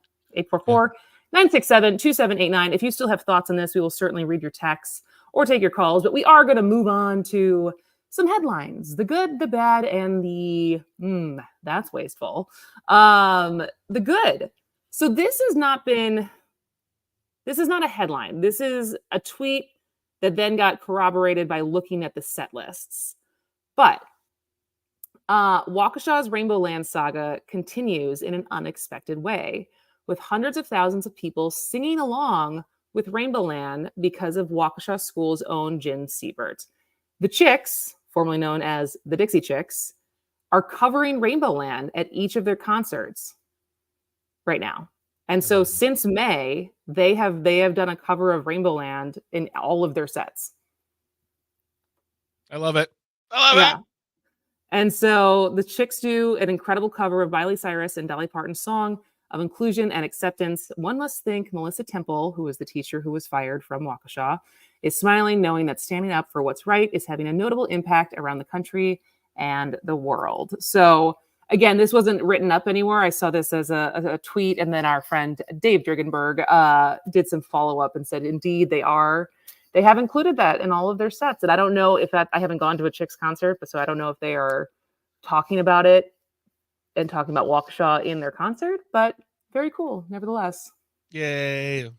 844-967-2789. If you still have thoughts on this, we will certainly read your texts or take your calls. But we are going to move on to some headlines. The good, the bad, and that's wasteful. The good. So this has not a headline. This is a tweet that then got corroborated by looking at the set lists. But Waukesha's Rainbow Land saga continues in an unexpected way, with hundreds of thousands of people singing along with Rainbow Land because of Waukesha School's own Jen Siebert. The Chicks, formerly known as the Dixie Chicks, are covering Rainbow Land at each of their concerts right now. And so since May, they have done a cover of Rainbow Land in all of their sets. I love it. I love it. And so the Chicks do an incredible cover of Miley Cyrus and Dolly Parton's song of inclusion and acceptance. One must think Melissa Temple, who was the teacher who was fired from Waukesha, is smiling, knowing that standing up for what's right is having a notable impact around the country and the world. So again, this wasn't written up anywhere. I saw this as a tweet, and then our friend Dave Drigenberg did some follow-up and said, indeed, they have included that in all of their sets. And I don't know if I haven't gone to a Chicks concert, but so I don't know if they are talking about it and talking about Waukesha in their concert, but very cool, nevertheless. Yay. I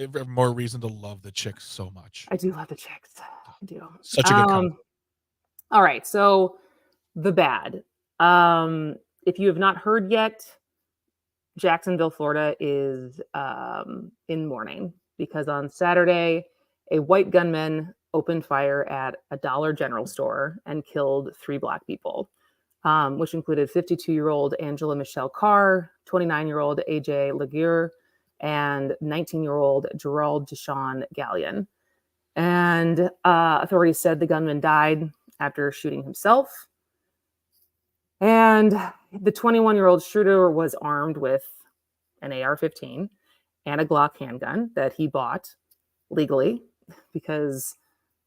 have more reason to love the Chicks so much. I do love the Chicks. I do. Such a good concert. All right, so the bad. If you have not heard yet, Jacksonville, Florida is in mourning because on Saturday, a white gunman opened fire at a Dollar General store and killed 3 Black people. which included 52-year-old Angela Michelle Carr, 29-year-old AJ Laguerre, and 19-year-old Gerald Deshawn Gallion. And authorities said the gunman died after shooting himself. And the 21-year-old shooter was armed with an AR-15 and a Glock handgun that he bought legally because,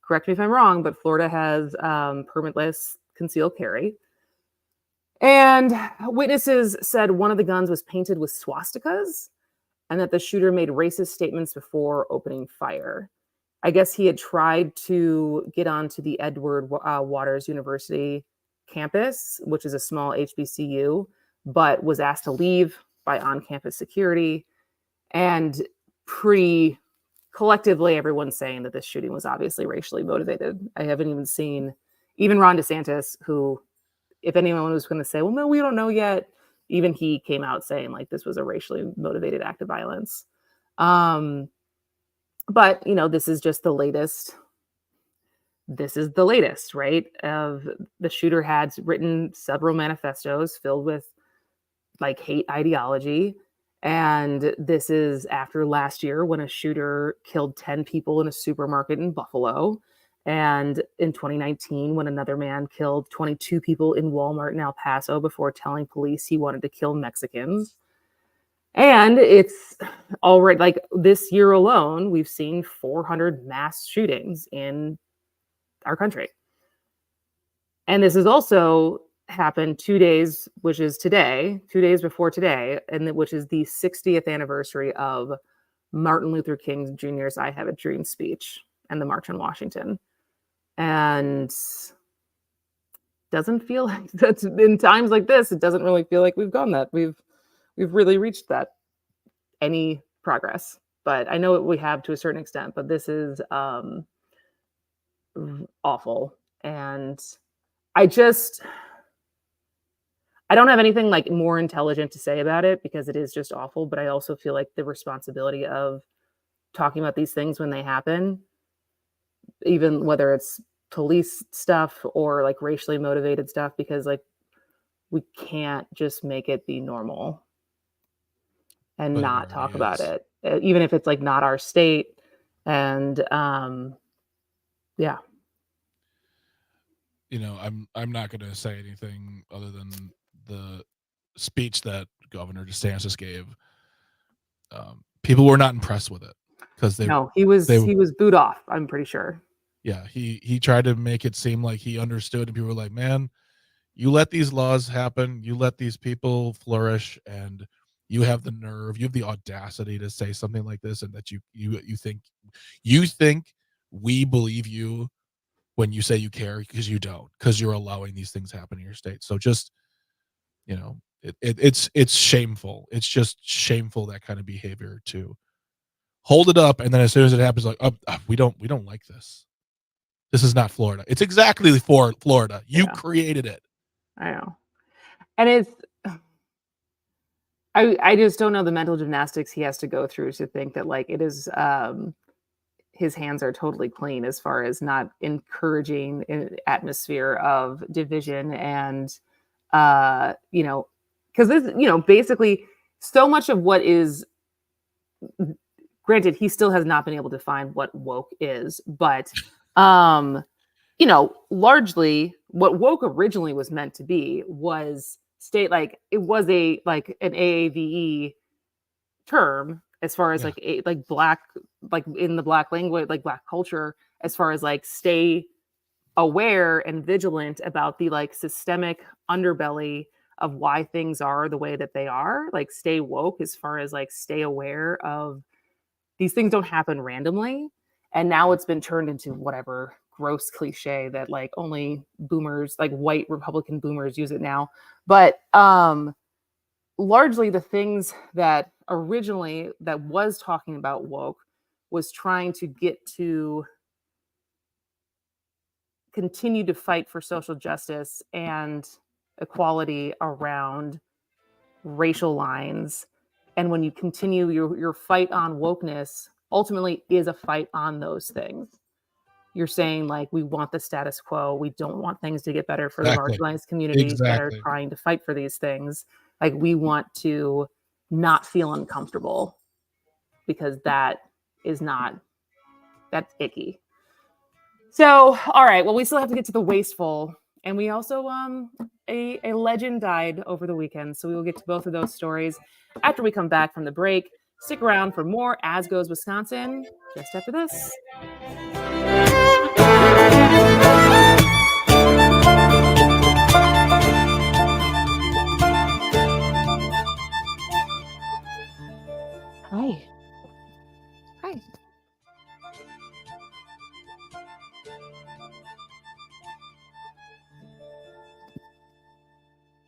correct me if I'm wrong, but Florida has permitless concealed carry. And witnesses said one of the guns was painted with swastikas and that the shooter made racist statements before opening fire. I guess he had tried to get onto the Edward Waters University campus, which is a small HBCU, but was asked to leave by on-campus security. And collectively, everyone's saying that this shooting was obviously racially motivated. I haven't even seen, even Ron DeSantis, who, if anyone was going to say, well, no, we don't know yet, even he came out saying like this was a racially motivated act of violence. But, you know, this is just the latest. This is the latest, right? Of the shooter had written several manifestos filled with like hate ideology. And this is after last year when a shooter killed 10 people in a supermarket in Buffalo. And in 2019, when another man killed 22 people in Walmart in El Paso before telling police he wanted to kill Mexicans. And it's already, like, this year alone, we've seen 400 mass shootings in our country. And this has also happened 2 days, which is today, 2 days before today, and which is the 60th anniversary of Martin Luther King Jr.'s I Have a Dream speech and the March on Washington. And doesn't feel like that's in times like this, it doesn't really feel like we've gone that. We've really reached that any progress. But I know we have to a certain extent, but this is awful. And I don't have anything like more intelligent to say about it because it is just awful. But I also feel like the responsibility of talking about these things when they happen, even whether it's police stuff or like racially motivated stuff, because like we can't just make it be normal and But not talk about is. it, even if it's like not our state. And yeah. You know, I'm not going to say anything other than the speech that Governor DeSantis gave. People were not impressed with it because he was booed off, I'm pretty sure. Yeah, he tried to make it seem like he understood, and people were like, "Man, you let these laws happen, you let these people flourish, and you have the nerve, you have the audacity to say something like this, and that you think we believe you when you say you care, because you don't, because you're allowing these things happen in your state." So just, you know, it's shameful. It's just shameful, that kind of behavior, to hold it up, and then as soon as it happens, like, we don't like this. This is not Florida. It's exactly for Florida. You created it. I know. And it's, I just don't know the mental gymnastics he has to go through to think that like it is, his hands are totally clean as far as not encouraging an atmosphere of division and, you know, because this, you know, basically so much of what is, granted, he still has not been able to find what woke is, but you know, largely what woke originally was meant to be was state, like it was a like an AAVE term as far as like black, like in the black language, like black culture, as far as like stay aware and vigilant about the like systemic underbelly of why things are the way that they are, like stay woke as far as like stay aware of these things don't happen randomly. And now it's been turned into whatever gross cliche that like only boomers, like white Republican boomers, use it now. But largely the things that originally that was talking about woke was trying to get to continue to fight for social justice and equality around racial lines. And when you continue your fight on wokeness, ultimately is a fight on those things. you're saying like we want the status quo. We don't want things to get better for the Exactly. marginalized communities that are Exactly. trying to fight for these things. Like we want to not feel uncomfortable because that's icky. So, all right. Well, we still have to get to the wasteful. And we also, a legend died over the weekend. So we will get to both of those stories after we come back from the break. Stick around for more As Goes Wisconsin just after this. Hi. Hi.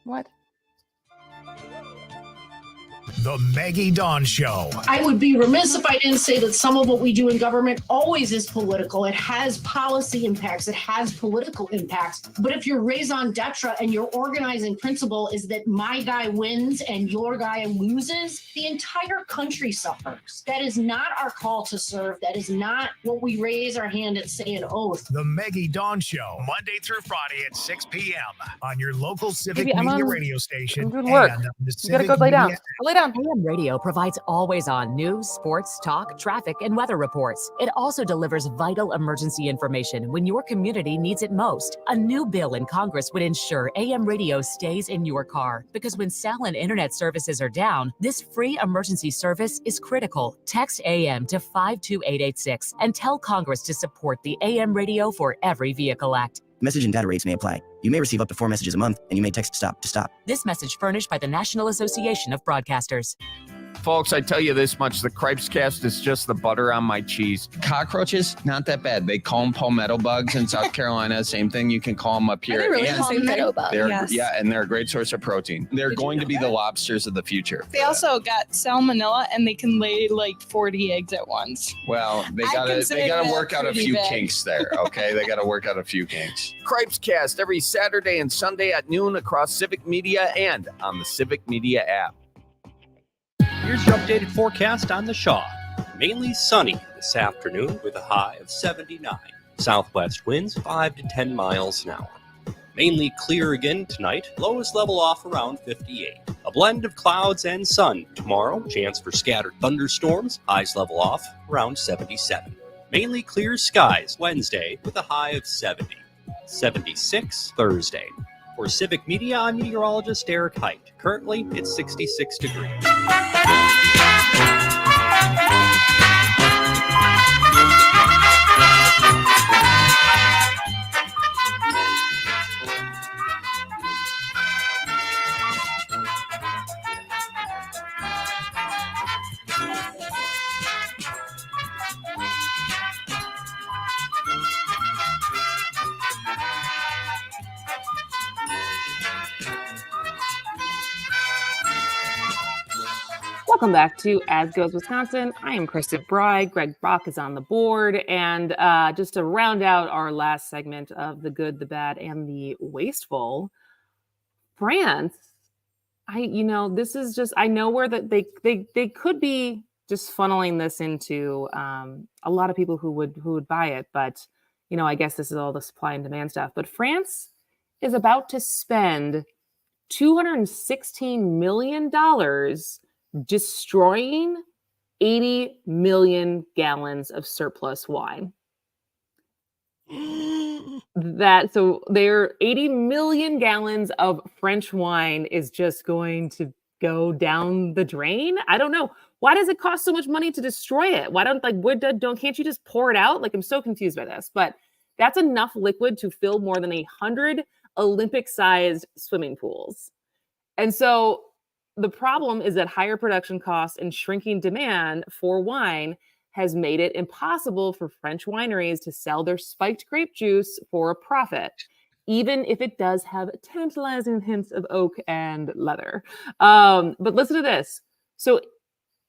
What? The Maggie Dawn Show. I would be remiss if I didn't say that some of what we do in government always is political. It has policy impacts. It has political impacts. But if your raison d'etre and your organizing principle is that my guy wins and your guy loses, the entire country suffers. That is not our call to serve. That is not what we raise our hand and say an oath. The Maggie Dawn Show, Monday through Friday at 6 p.m. on your local Civic Baby, I'm Media on- radio station. I'm doing work. And on the You gotta Civic go lay down. Media Go lay down. AM Radio provides always-on news, sports, talk, traffic, and weather reports. It also delivers vital emergency information when your community needs it most. A new bill in Congress would ensure AM radio stays in your car, because when cell and internet services are down, this free emergency service is critical. Text AM to 52886 and tell Congress to support the AM Radio for Every Vehicle Act. Message and data rates may apply. You may receive up to 4 messages a month, and you may text STOP to stop. This message furnished by the National Association of Broadcasters. Folks, I tell you this much, the Cripes Cast is just the butter on my cheese. Cockroaches, not that bad. They call them palmetto bugs in South Carolina. Same thing, you can call them up here. Are they really And palmetto bugs? they're, Yes. Yeah, and they're a great source of protein. They're going to be the lobsters of the future. They also got salmonella and they can lay like 40 eggs at once. Well, they gotta consider that work out a pretty few bad. kinks there, okay? They gotta work out a few kinks. Cripes Cast every Saturday and Sunday at noon across Civic Media and on the Civic Media app. Here's your updated forecast on the Shaw. Mainly sunny this afternoon with a high of 79. Southwest winds 5 to 10 miles an hour. Mainly clear again tonight, lowest level off around 58. A blend of clouds and sun tomorrow, chance for scattered thunderstorms, highs level off around 77. Mainly clear skies Wednesday with a high of 70. 76 Thursday. For Civic Media, I'm meteorologist Eric Height. Currently, it's 66 degrees. Welcome back to As Goes Wisconsin. I am Krista Bride. Greg Brock is on the board. And just to round out our last segment of the good, the bad, and the wasteful, France, this is just, I know where that they could be just funneling this into a lot of people who would buy it. But, I guess this is all the supply and demand stuff. But France is about to spend $216 million destroying 80 million gallons of surplus wine. So their 80 million gallons of French wine is just going to go down the drain. I don't know. Why does it cost so much money to destroy it? Why can't you just pour it out? Like, I'm so confused by this, but that's enough liquid to fill more than 100 Olympic-sized swimming pools. And so the problem is that higher production costs and shrinking demand for wine has made it impossible for French wineries to sell their spiked grape juice for a profit, even if it does have tantalizing hints of oak and leather. But listen to this. So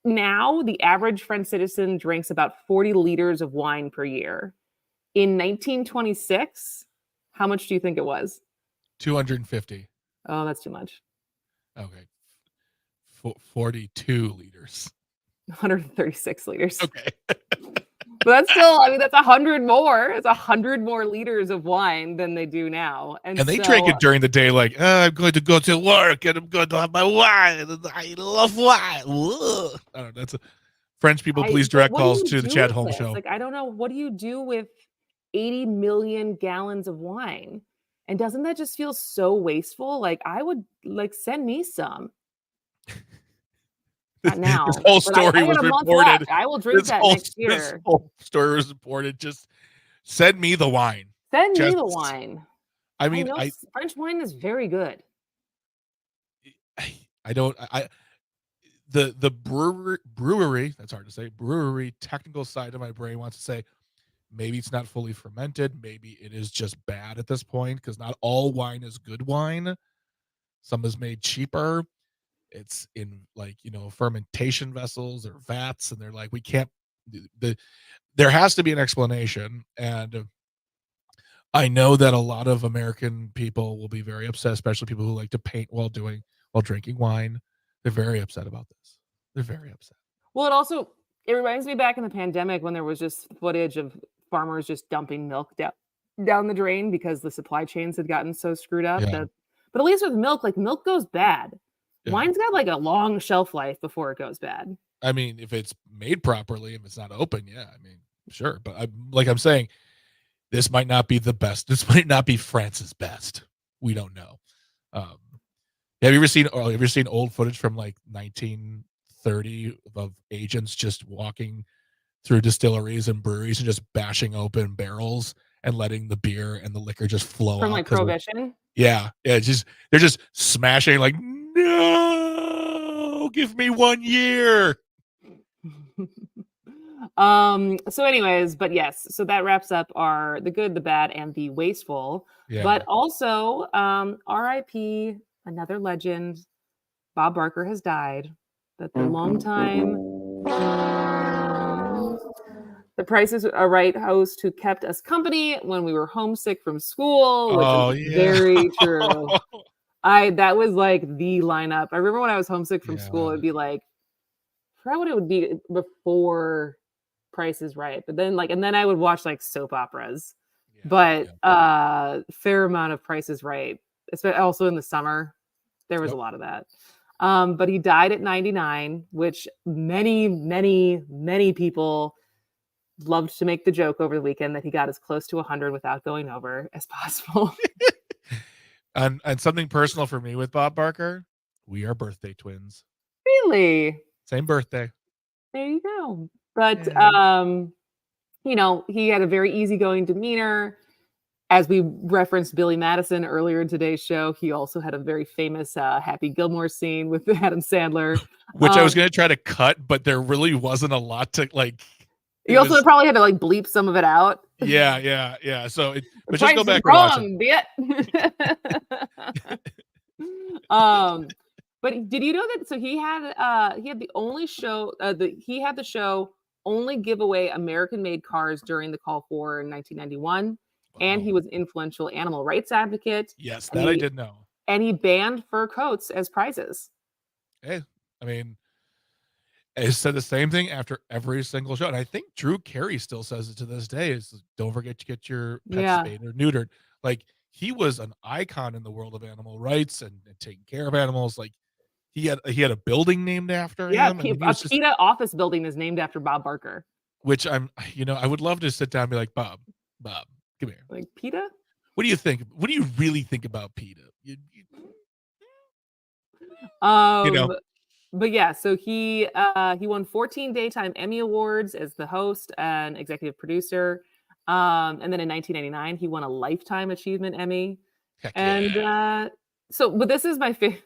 now the average French citizen drinks about 40 liters of wine per year. In 1926, how much do you think it was? 250. Oh, that's too much. Okay. 42 liters. 136 liters. Okay. But that's still, I mean, that's 100 more. It's 100 more liters of wine than they do now. And they drink it during the day, like, I'm going to go to work and I'm going to have my wine. And I love wine. Ugh. I don't know. That's a French people, please direct calls to the Chad Holmes Show. Like, I don't know. What do you do with 80 million gallons of wine? And doesn't that just feel so wasteful? Like, I would, like, send me some. Not now. This whole story was reported. I will drink that next year. This whole story was reported. Just send me the wine. Send me the wine. I mean, French wine is very good. The brewery, that's hard to say, brewery technical side of my brain wants to say, maybe it's not fully fermented. Maybe it is just bad at this point, because not all wine is good wine. Some is made cheaper. It's in, like, fermentation vessels or vats, and they're like, we can't, there has to be an explanation. And I know that a lot of American people will be very upset, especially people who like to paint while drinking wine. They're very upset about this. They're very upset. Well, it reminds me back in the pandemic when there was just footage of farmers just dumping milk down the drain because the supply chains had gotten so screwed up. Yeah. But at least with milk, like, milk goes bad. Yeah. Wine's got like a long shelf life before it goes bad. I mean, if it's made properly, if it's not open, yeah, I mean, sure. But I'm saying, this might not be the best. This might not be France's best. We don't know. Have you ever seen old footage from like 1930 of agents just walking through distilleries and breweries and just bashing open barrels and letting the beer and the liquor just flow From out like Prohibition? Yeah. They're just smashing, like, no, give me 1 year. So anyways, but yes, so that wraps up our the good, the bad, and the wasteful. Yeah. But also, RIP, another legend, Bob Barker has died. That the longtime The Price is Right host who kept us company when we were homesick from school, which is very true. That was like the lineup. I remember when I was homesick from school, it'd be like, I forgot what it would be before Price is Right, but then and then I would watch like soap operas, but fair amount of Price is Right, especially also in the summer. There was a lot of that. But he died at 99, which many people loved to make the joke over the weekend that he got as close to 100 without going over as possible. And something personal for me with Bob Barker, we are birthday twins. Really? Same birthday. There you go. But he had a very easygoing demeanor. As we referenced Billy Madison earlier in today's show, he also had a very famous Happy Gilmore scene with Adam Sandler, which I was going to try to cut, but there really wasn't a lot to like. You also probably had to like bleep some of it out. Yeah. So, but just go back and watch it. But did you know that? So he had the only show. He had the show only give away American-made cars during the Call for in 1991. And he was an influential animal rights advocate. Yes, that I did know. And he banned fur coats as prizes. Hey, I mean, I said the same thing after every single show. And I think Drew Carey still says it to this day, is don't forget to get your pets spayed or neutered. Like, he was an icon in the world of animal rights and taking care of animals. Like, he had a building named after him. Yeah, a PETA office building is named after Bob Barker. Which I would love to sit down and be like, Bob, come here. Like, PETA? What do you think? What do you really think about PETA? But yeah, so he won 14 Daytime Emmy Awards as the host and executive producer. And then in 1999, he won a Lifetime Achievement Emmy. But this is my favorite.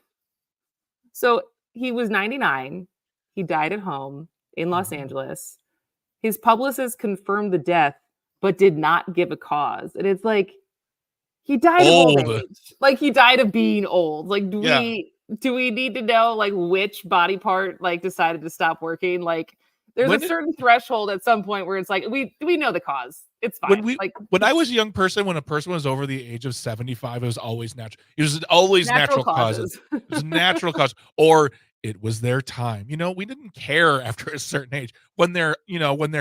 So he was 99. He died at home in Los Angeles. His publicist confirmed the death, but did not give a cause. And it's like, he died of old age. Like, he died of being old. Like, do we need to know like which body part like decided to stop working? Like, there's a certain threshold at some point where it's like, we know the cause. It's fine. When I was a young person, when a person was over the age of 75, it was always natural. It was always natural causes. It was natural cause. Or it was their time. We didn't care after a certain age. When they're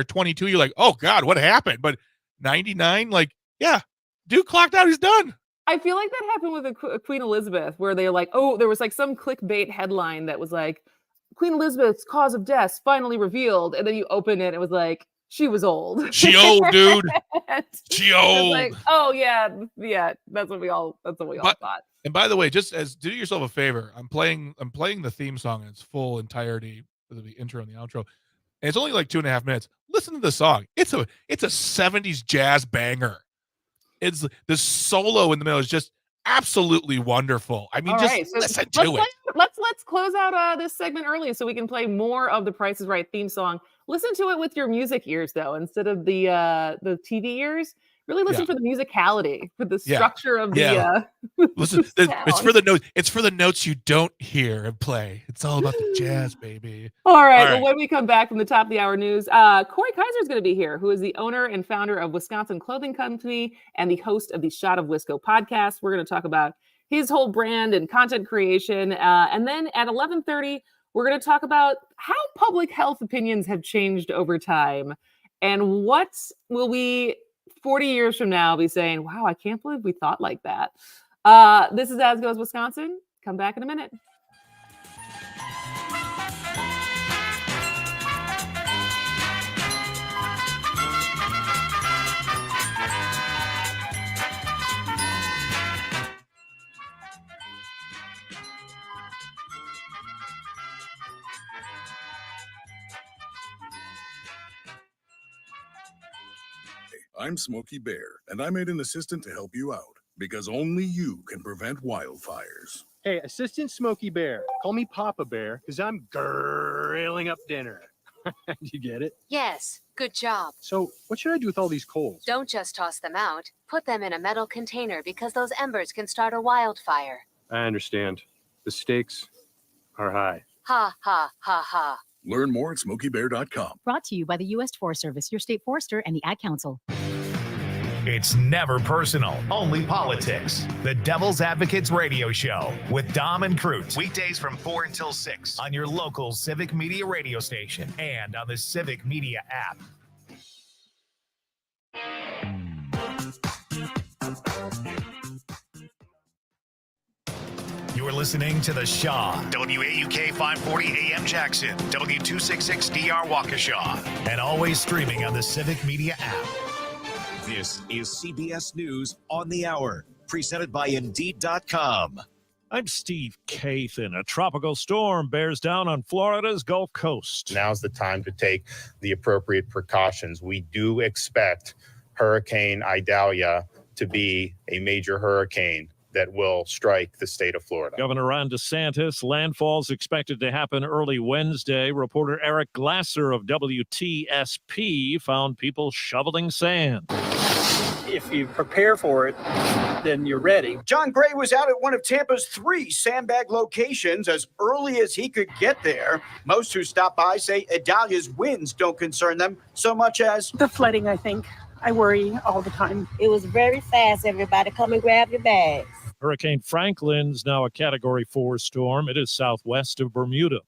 22, you're like, oh God, what happened? But 99, like, yeah, dude clocked out, he's done. I feel like that happened with Queen Elizabeth, where they're like, oh, there was like some clickbait headline that was like, Queen Elizabeth's cause of death finally revealed. And then you open it, it was like, she was old. She old, dude. She old. Like, oh yeah, that's what we all thought. And by the way, just do yourself a favor. I'm playing the theme song in its full entirety, the intro and the outro. And it's only like 2.5 minutes. Listen to the song. It's a 70s jazz banger. It's the solo in the middle is just absolutely wonderful. I mean, All just right, so listen to it. Let's close out this segment early so we can play more of the Price is Right theme song. Listen to it with your music ears though, instead of the TV ears. Really listen for the musicality, for the structure of the listen. It's for the notes. It's for the notes you don't hear and play. It's all about the jazz, baby. All right. Well, when we come back from the top of the hour news, Corey Kaiser is going to be here, who is the owner and founder of Wisconsin Clothing Company and the host of the Shot of Wisco podcast. We're going to talk about his whole brand and content creation. And then at 11:30, we're going to talk about how public health opinions have changed over time and what will we 40 years from now be saying, wow, I can't believe we thought like that. This is As Goes Wisconsin. Come back in a minute. I'm Smokey Bear, and I made an assistant to help you out, because only you can prevent wildfires. Hey, Assistant Smokey Bear, call me Papa Bear, because I'm grilling up dinner. You get it? Yes, good job. So, what should I do with all these coals? Don't just toss them out. Put them in a metal container because those embers can start a wildfire. I understand. The stakes are high. Ha, ha, ha, ha. Learn more at SmokeyBear.com. Brought to you by the U.S. Forest Service, your state forester, and the Ad Council. It's never personal, only politics. The Devil's Advocates Radio Show with Dom and Cruz. Weekdays from 4 until 6 on your local Civic Media radio station and on the Civic Media app. You're listening to The Shaw, WAUK 540 AM Jackson, W266DR Waukesha, and always streaming on the Civic Media app. This is CBS News on the Hour, presented by Indeed.com. I'm Steve Kathan. A tropical storm bears down on Florida's Gulf Coast. Now's the time to take the appropriate precautions. We do expect Hurricane Idalia to be a major hurricane that will strike the state of Florida. Governor Ron DeSantis, landfall's expected to happen early Wednesday. Reporter Eric Glasser of WTSP found people shoveling sand. If you prepare for it, then you're ready. John Gray was out at one of Tampa's 3 sandbag locations as early as he could get there. Most who stop by say Idalia's winds don't concern them so much as the flooding, I think. I worry all the time. It was very fast. Everybody come and grab your bags. Hurricane Franklin's now a Category 4 storm. It is southwest of Bermuda.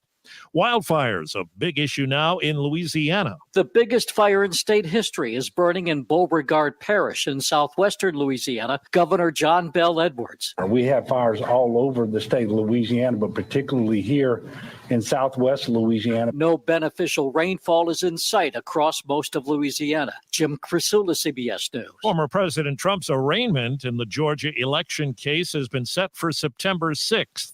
Wildfires, a big issue now in Louisiana. The biggest fire in state history is burning in Beauregard Parish in southwestern Louisiana. Governor John Bell Edwards. We have fires all over the state of Louisiana, but particularly here in southwest Louisiana. No beneficial rainfall is in sight across most of Louisiana. Jim Crisula, CBS News. Former President Trump's arraignment in the Georgia election case has been set for September 6th.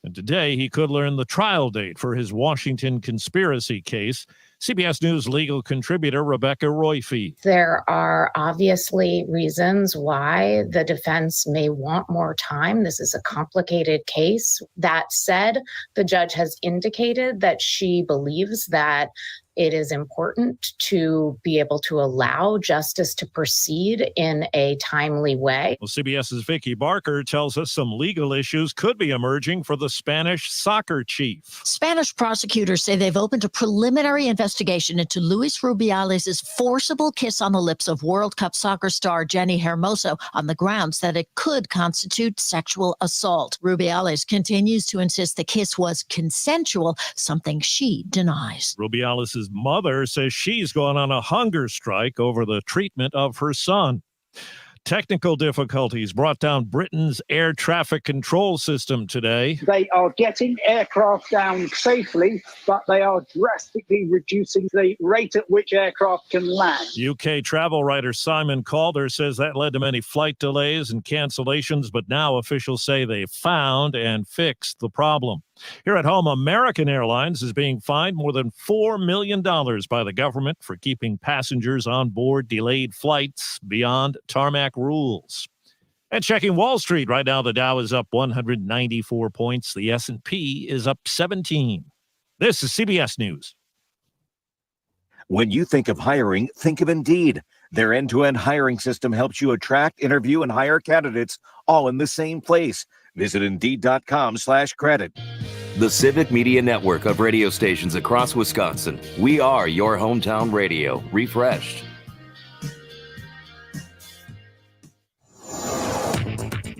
And today he could learn the trial date for his Washington conspiracy case. CBS News legal contributor Rebecca Royfee. There are obviously reasons why the defense may want more time. This is a complicated case. That said, the judge has indicated that she believes that It is important to be able to allow justice to proceed in a timely way. Well, CBS's Vicky Barker tells us some legal issues could be emerging for the Spanish soccer chief. Spanish prosecutors say they've opened a preliminary investigation into Luis Rubiales' forcible kiss on the lips of World Cup soccer star Jenny Hermoso on the grounds that it could constitute sexual assault. Rubiales continues to insist the kiss was consensual, something she denies. Rubiales' mother says she's gone on a hunger strike over the treatment of her son. Technical difficulties brought down Britain's air traffic control system today. They are getting aircraft down safely, but they are drastically reducing the rate at which aircraft can land. UK travel writer Simon Calder says that led to many flight delays and cancellations, but now officials say they found and fixed the problem. Here at home, American Airlines is being fined more than $4 million by the government for keeping passengers on board delayed flights beyond tarmac rules. And checking Wall Street right now, the Dow is up 194 points. The S&P is up 17. This is CBS News. When you think of hiring, think of Indeed. Their end-to-end hiring system helps you attract, interview, and hire candidates all in the same place. Visit Indeed.com/credit. The Civic Media Network of radio stations across Wisconsin. We are your hometown radio, refreshed.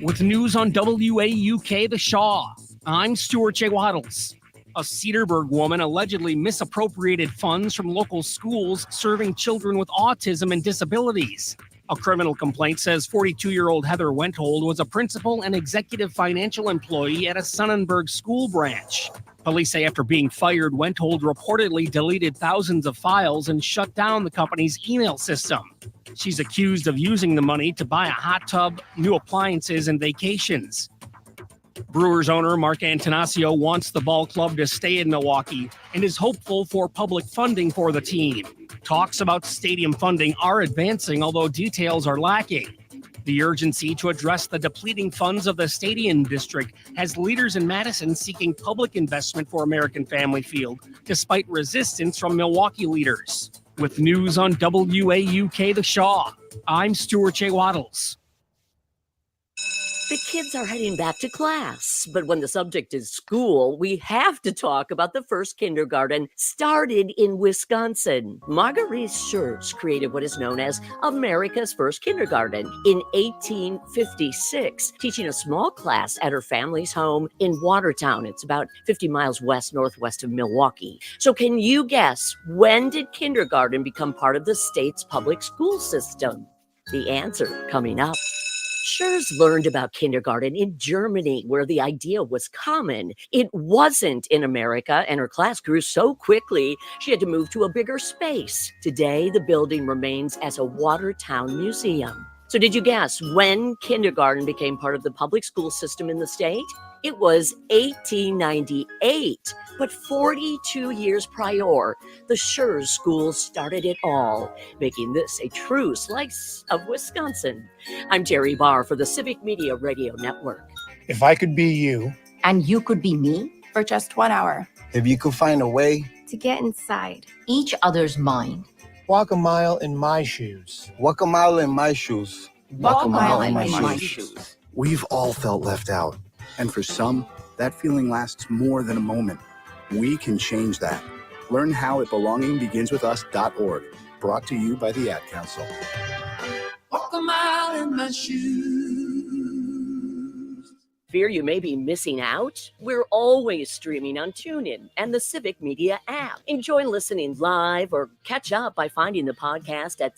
With news on WAUK The Shaw, I'm Stuart J. Waddles. A Cedarburg woman allegedly misappropriated funds from local schools serving children with autism and disabilities. A criminal complaint says 42-year-old Heather Wenthold was a principal and executive financial employee at a Sonnenberg school branch. Police say after being fired, Wenthold reportedly deleted thousands of files and shut down the company's email system. She's accused of using the money to buy a hot tub, new appliances, and vacations. Brewers owner Mark Antanasio wants the ball club to stay in Milwaukee and is hopeful for public funding for the team. Talks about stadium funding are advancing, although details are lacking. The urgency to address the depleting funds of the stadium district has leaders in Madison seeking public investment for American Family Field, despite resistance from Milwaukee leaders. With news on WAUK The Shaw, I'm Stuart J. Waddles. The kids are heading back to class, but when the subject is school, we have to talk about the first kindergarten started in Wisconsin. Marguerite Schurz created what is known as America's first kindergarten in 1856, teaching a small class at her family's home in Watertown. It's about 50 miles northwest of Milwaukee. So can you guess, when did kindergarten become part of the state's public school system? The answer coming up. Schurz learned about kindergarten in Germany, where the idea was common. It wasn't in America, and her class grew so quickly, she had to move to a bigger space. Today, the building remains as a Watertown museum. So did you guess when kindergarten became part of the public school system in the state? It was 1898, but 42 years prior, the Schurz School started it all, making this a true slice of Wisconsin. I'm Terry Barr for the Civic Media Radio Network. If I could be you. And you could be me? For just 1 hour. If you could find a way. To get inside. Each other's mind. Walk a mile in my shoes. Walk a mile in my shoes. Walk a mile in my shoes. We've all felt left out. And for some, that feeling lasts more than a moment. We can change that. Learn how at belongingbeginswithus.org. Brought to you by the Ad Council. Walk a mile in my shoes. Fear you may be missing out? We're always streaming on TuneIn and the Civic Media app. Enjoy listening live or catch up by finding the podcast at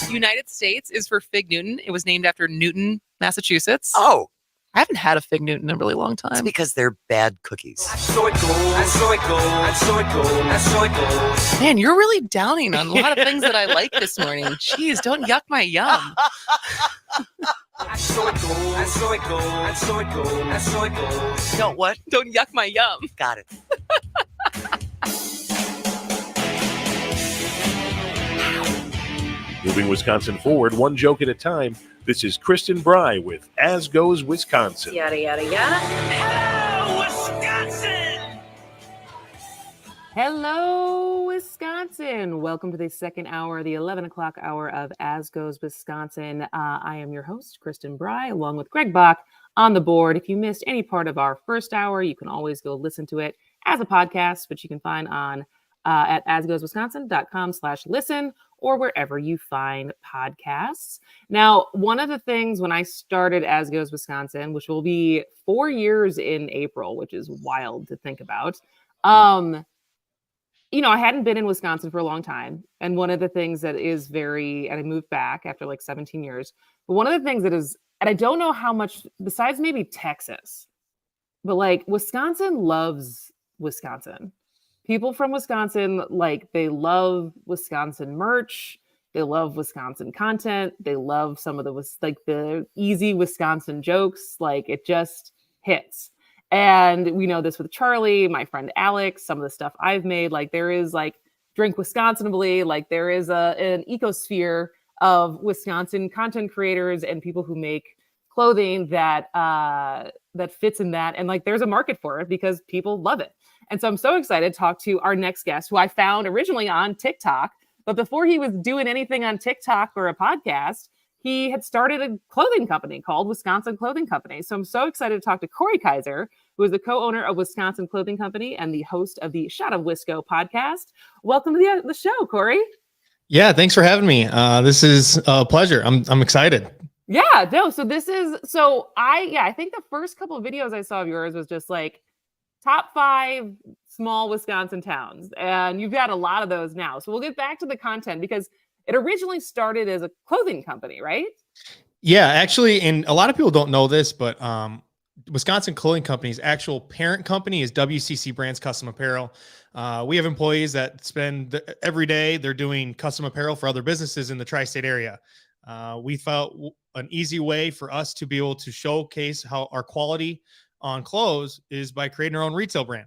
United States is for Fig Newton. It was named after Newton, Massachusetts. Oh. I haven't had a Fig Newton in a really long time. It's because they're bad cookies. Man, you're really downing on a lot of things that I like this morning. Jeez, don't yuck my yum. Don't what? Don't yuck my yum. Got it. Moving Wisconsin forward, one joke at a time. This is Kristen Bry with As Goes Wisconsin. Yada, yada, yada. Hello, Wisconsin! Hello, Wisconsin. Welcome to the second hour, the 11 o'clock hour of As Goes Wisconsin. I am your host, Kristen Bry, along with Greg Bach on the board. If you missed any part of our first hour, you can always go listen to it as a podcast, which you can find on at asgoeswisconsin.com/listen or wherever you find podcasts. Now, one of the things when I started As Goes Wisconsin, which will be 4 years in April, which is wild to think about, I hadn't been in Wisconsin for a long time. And one of the things that is and I moved back after like 17 years. But one of the things that is, and I don't know how much, besides maybe Texas, but like Wisconsin loves Wisconsin. People from Wisconsin, like they love Wisconsin merch. They love Wisconsin content. They love some of the easy Wisconsin jokes. Like it just hits. And we know this with Charlie, my friend Alex, some of the stuff I've made, like there is like Drink Wisconsinably, like there is an ecosphere of Wisconsin content creators and people who make clothing that fits in that. And like there's a market for it because people love it. And so I'm so excited to talk to our next guest, who I found originally on TikTok. But before he was doing anything on TikTok or a podcast, he had started a clothing company called Wisconsin Clothing Company. So I'm so excited to talk to Corey Kaiser, who is the co-owner of Wisconsin Clothing Company and the host of the Shot of Wisco podcast. Welcome to the show, Corey. Yeah, thanks for having me. This is a pleasure. I'm excited. Yeah, no. So I think the first couple of videos I saw of yours was just like top 5 small Wisconsin towns. And you've got a lot of those now. So we'll get back to the content because it originally started as a clothing company, right? Yeah, actually, and a lot of people don't know this, but Wisconsin Clothing Company's actual parent company is WCC Brands Custom Apparel. We have employees that spend every day, they're doing custom apparel for other businesses in the tri-state area. We felt an easy way for us to be able to showcase how our quality on clothes is by creating our own retail brand.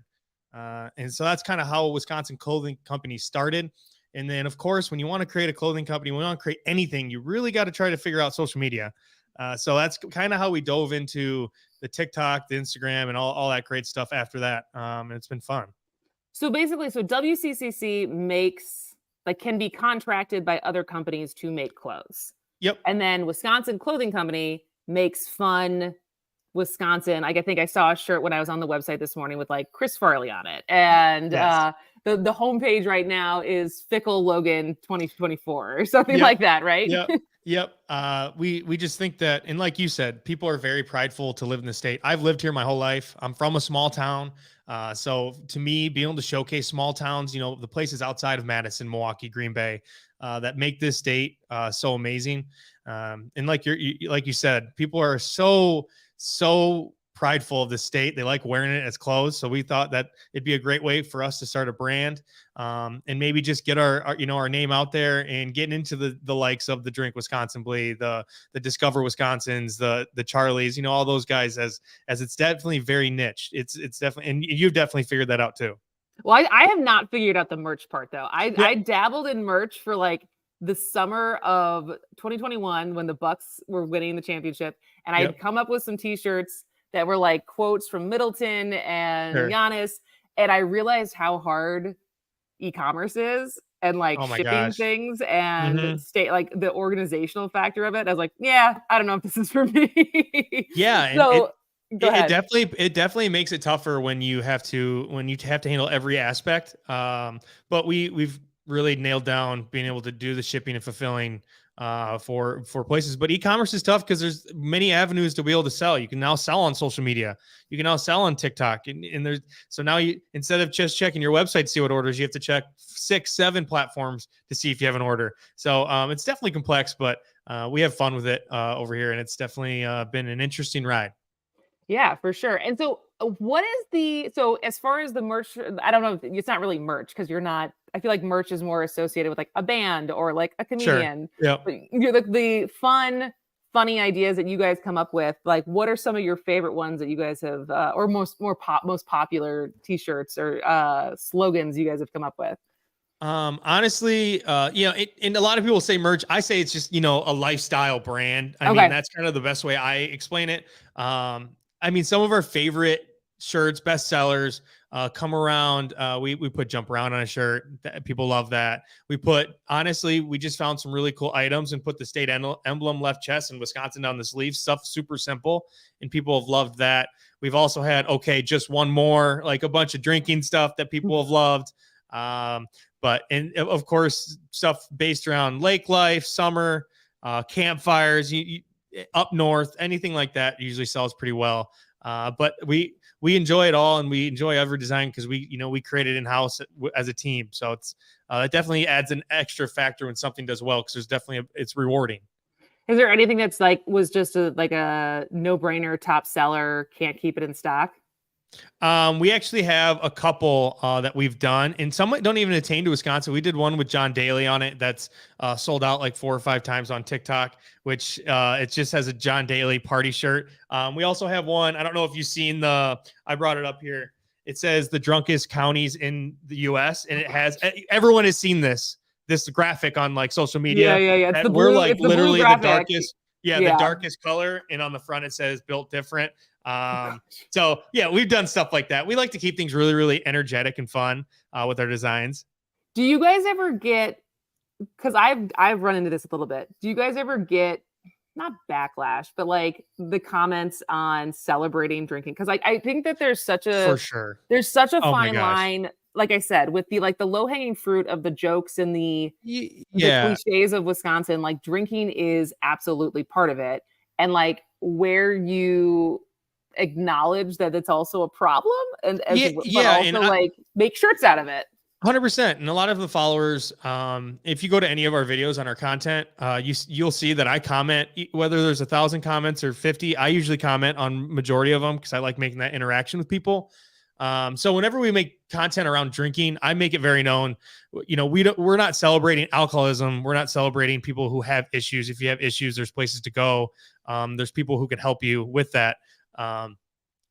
And so that's kind of how Wisconsin Clothing Company started. And then, of course, when you want to create a clothing company, when you want to create anything, you really got to try to figure out social media. So that's kind of how we dove into the TikTok, the Instagram, and all that great stuff after that. And it's been fun. So basically, WCCC can be contracted by other companies to make clothes. Yep. And then Wisconsin Clothing Company makes fun Wisconsin. I think I saw a shirt when I was on the website this morning with like Chris Farley on it. And Yes. The homepage right now is Fickle Logan 2024 or something Yep. like that, right? Yep. We just think that, and like you said, people are very prideful to live in the state. I've lived here my whole life. I'm from a small town. So to me, being able to showcase small towns, the places outside of Madison, Milwaukee, Green Bay, that make this state so amazing. And like you said, people are so prideful of the state. They like wearing it as clothes. So we thought that it'd be a great way for us to start a brand, and maybe just get our name out there and getting into the likes of the Drink Wisconsinably, the Discover Wisconsins, the Charlies, all those guys, as it's definitely very niche. It's definitely, and you've definitely figured that out too. Well, I have not figured out the merch part though. I dabbled in merch for like the summer of 2021 when the Bucks were winning the championship, and I had come up with some t-shirts that were like quotes from Middleton and Giannis, and I realized how hard e-commerce is and like shipping things and like the organizational factor of it. I was like, yeah, I don't know if this is for me. Yeah. So go ahead. It definitely makes it tougher when you have to handle every aspect. But we've really nailed down being able to do the shipping and fulfilling for places. But e-commerce is tough because there's many avenues to be able to sell. You can now sell on social media. You can now sell on TikTok. And there's, so now you, instead of just checking your website to see what orders, you have to check 6-7 platforms to see if you have an order. So it's definitely complex, but we have fun with it over here. And it's definitely been an interesting ride. Yeah, for sure. And so so as far as the merch, I don't know, it's not really merch because I feel like merch is more associated with like a band or like a comedian. Sure. But the funny ideas that you guys come up with, like what are some of your favorite ones that you guys have, or most popular t-shirts or slogans you guys have come up with? Honestly, and a lot of people say merch. I say it's just, a lifestyle brand. I Okay. mean, that's kind of the best way I explain it. I mean, some of our favorite shirts, best sellers, come around. We put jump around on a shirt. People love that. Honestly, we just found some really cool items and put the state emblem left chest in Wisconsin down the sleeve. Stuff super simple, and people have loved that. We've also had, just one more, like a bunch of drinking stuff that people have loved. And of course, stuff based around lake life, summer, campfires, up north, anything like that usually sells pretty well. But we enjoy it all, and we enjoy every design because we create it in house as a team. So it definitely adds an extra factor when something does well, because it's rewarding. Is there anything that's was just a no brainer top seller, can't keep it in stock? We actually have a couple that we've done, and some don't even attain to Wisconsin. We did one with John Daly on it that's sold out like 4 or 5 times on TikTok, which it just has a John Daly party shirt. We also have one. I don't know if you've seen I brought it up here. It says the drunkest counties in the U.S. and it has everyone has seen this graphic on like social media. Yeah. It's the blue, we're like it's the literally blue the darkest. Yeah, the darkest color, and on the front it says built different. So yeah, we've done stuff like that. We like to keep things really, really energetic and fun with our designs. Do you guys ever get, because I've run into this a little bit, do you guys ever get not backlash, but like the comments on celebrating drinking? Because I think that there's such a for sure fine line, like I said, with the low hanging fruit of the jokes and the cliches of Wisconsin. Like drinking is absolutely part of it, and like where you acknowledge that it's also a problem, and make shirts out of it. 100%. And a lot of the followers, if you go to any of our videos on our content, you'll see that I comment, whether there's 1,000 comments or 50. I usually comment on majority of them because I like making that interaction with people. So whenever we make content around drinking, I make it very known. We're not celebrating alcoholism. We're not celebrating people who have issues. If you have issues, there's places to go. There's people who can help you with that.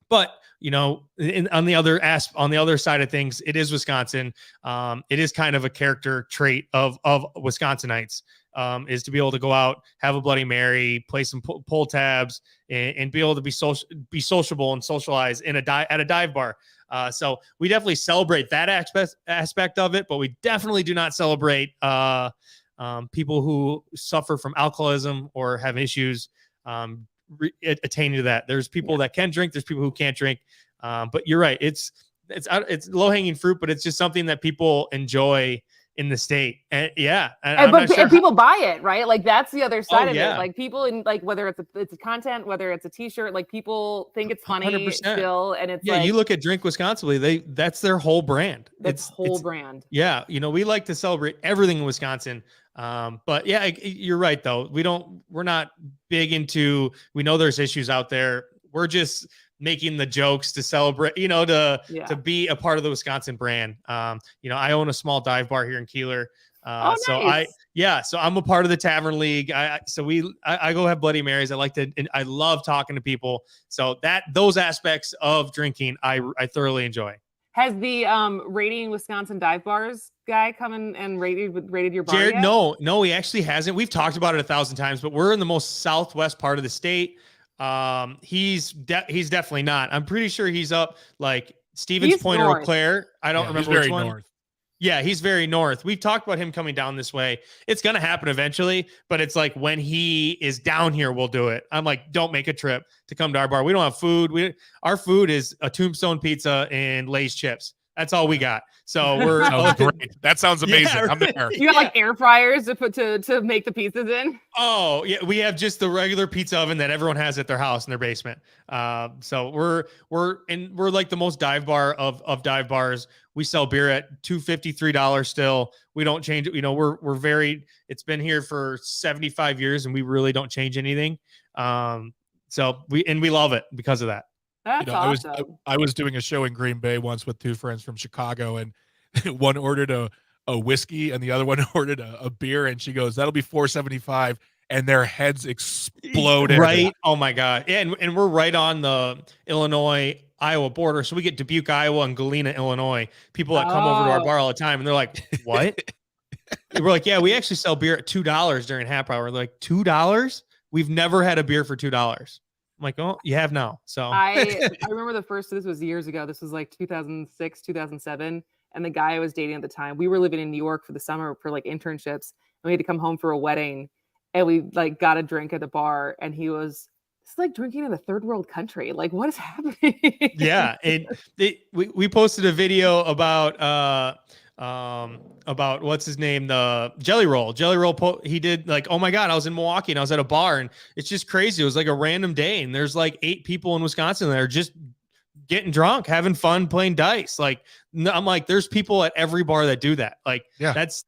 But on the other side of things, it is Wisconsin. It is kind of a character trait of Wisconsinites, is to be able to go out, have a Bloody Mary, play some pull tabs, and be able to be sociable and socialize at a dive bar. So we definitely celebrate that aspect of it, but we definitely do not celebrate people who suffer from alcoholism or have issues attaining to that. There's people that can drink, there's people who can't drink, but you're right, it's low-hanging fruit, but it's just something that people enjoy in the state. And people buy it, right? Like that's the other side of it. Like people in whether it's a content, whether it's a t-shirt, like people think it's funny 100%. Still, and it's you look at Drink Wisconsin, that's their whole brand. It's brand. Yeah, we like to celebrate everything in Wisconsin. But yeah, you're right though. We're not big into, we know there's issues out there. We're just making the jokes to celebrate, to be a part of the Wisconsin brand. I own a small dive bar here in Keeler. Nice. So I'm a part of the Tavern League. I go have Bloody Marys. I love talking to people. So those aspects of drinking, I thoroughly enjoy. Has the rating Wisconsin dive bars guy come in and rated your bar Jared, yet? No, he actually hasn't. We've talked about it 1,000 times, but we're in the most southwest part of the state. He's definitely not. I'm pretty sure he's up like Stevens Point or Eau Claire. I don't remember which one. North. Yeah, he's very north. We've talked about him coming down this way. It's going to happen eventually, but it's like when he is down here, we'll do it. I'm like, don't make a trip to come to our bar. We don't have food. Our food is a Tombstone pizza and Lay's chips. That's all we got. So we're great. That sounds amazing. Yeah, I'm there. You got like air fryers to put to make the pizzas in? Oh yeah, we have just the regular pizza oven that everyone has at their house in their basement. So we're like the most dive bar of dive bars. We sell beer at $2.50, $3 still. We don't change it. We're very. It's been here for 75 years, and we really don't change anything. So we love it because of that. That's awesome. I was doing a show in Green Bay once with 2 friends from Chicago, and one ordered a whiskey and the other one ordered a beer, and she goes, "That'll be $4.75," and their heads exploded. Right? Oh my god! Yeah, and we're right on the Illinois Iowa border. So we get Dubuque, Iowa, and Galena, Illinois. People that come over to our bar all the time, and they're like, "What?" We're like, "Yeah, we actually sell beer at $2 during happy hour." They're like, $2? We've never had a beer for $2. I'm like, "Oh, you have now." So I remember this was years ago. This was like 2006, 2007. And the guy I was dating at the time, we were living in New York for the summer for like internships. And we had to come home for a wedding. And we like got a drink at the bar. And he was, it's like drinking in a third world country. Like, what is happening? yeah. And we posted a video about what's his name, the Jelly Roll. He did like, oh my God, I was in Milwaukee and I was at a bar, and it's just crazy. It was like a random day, and there's like 8 people in Wisconsin that are just getting drunk, having fun, playing dice. Like, I'm like, there's people at every bar that do that. Like, that's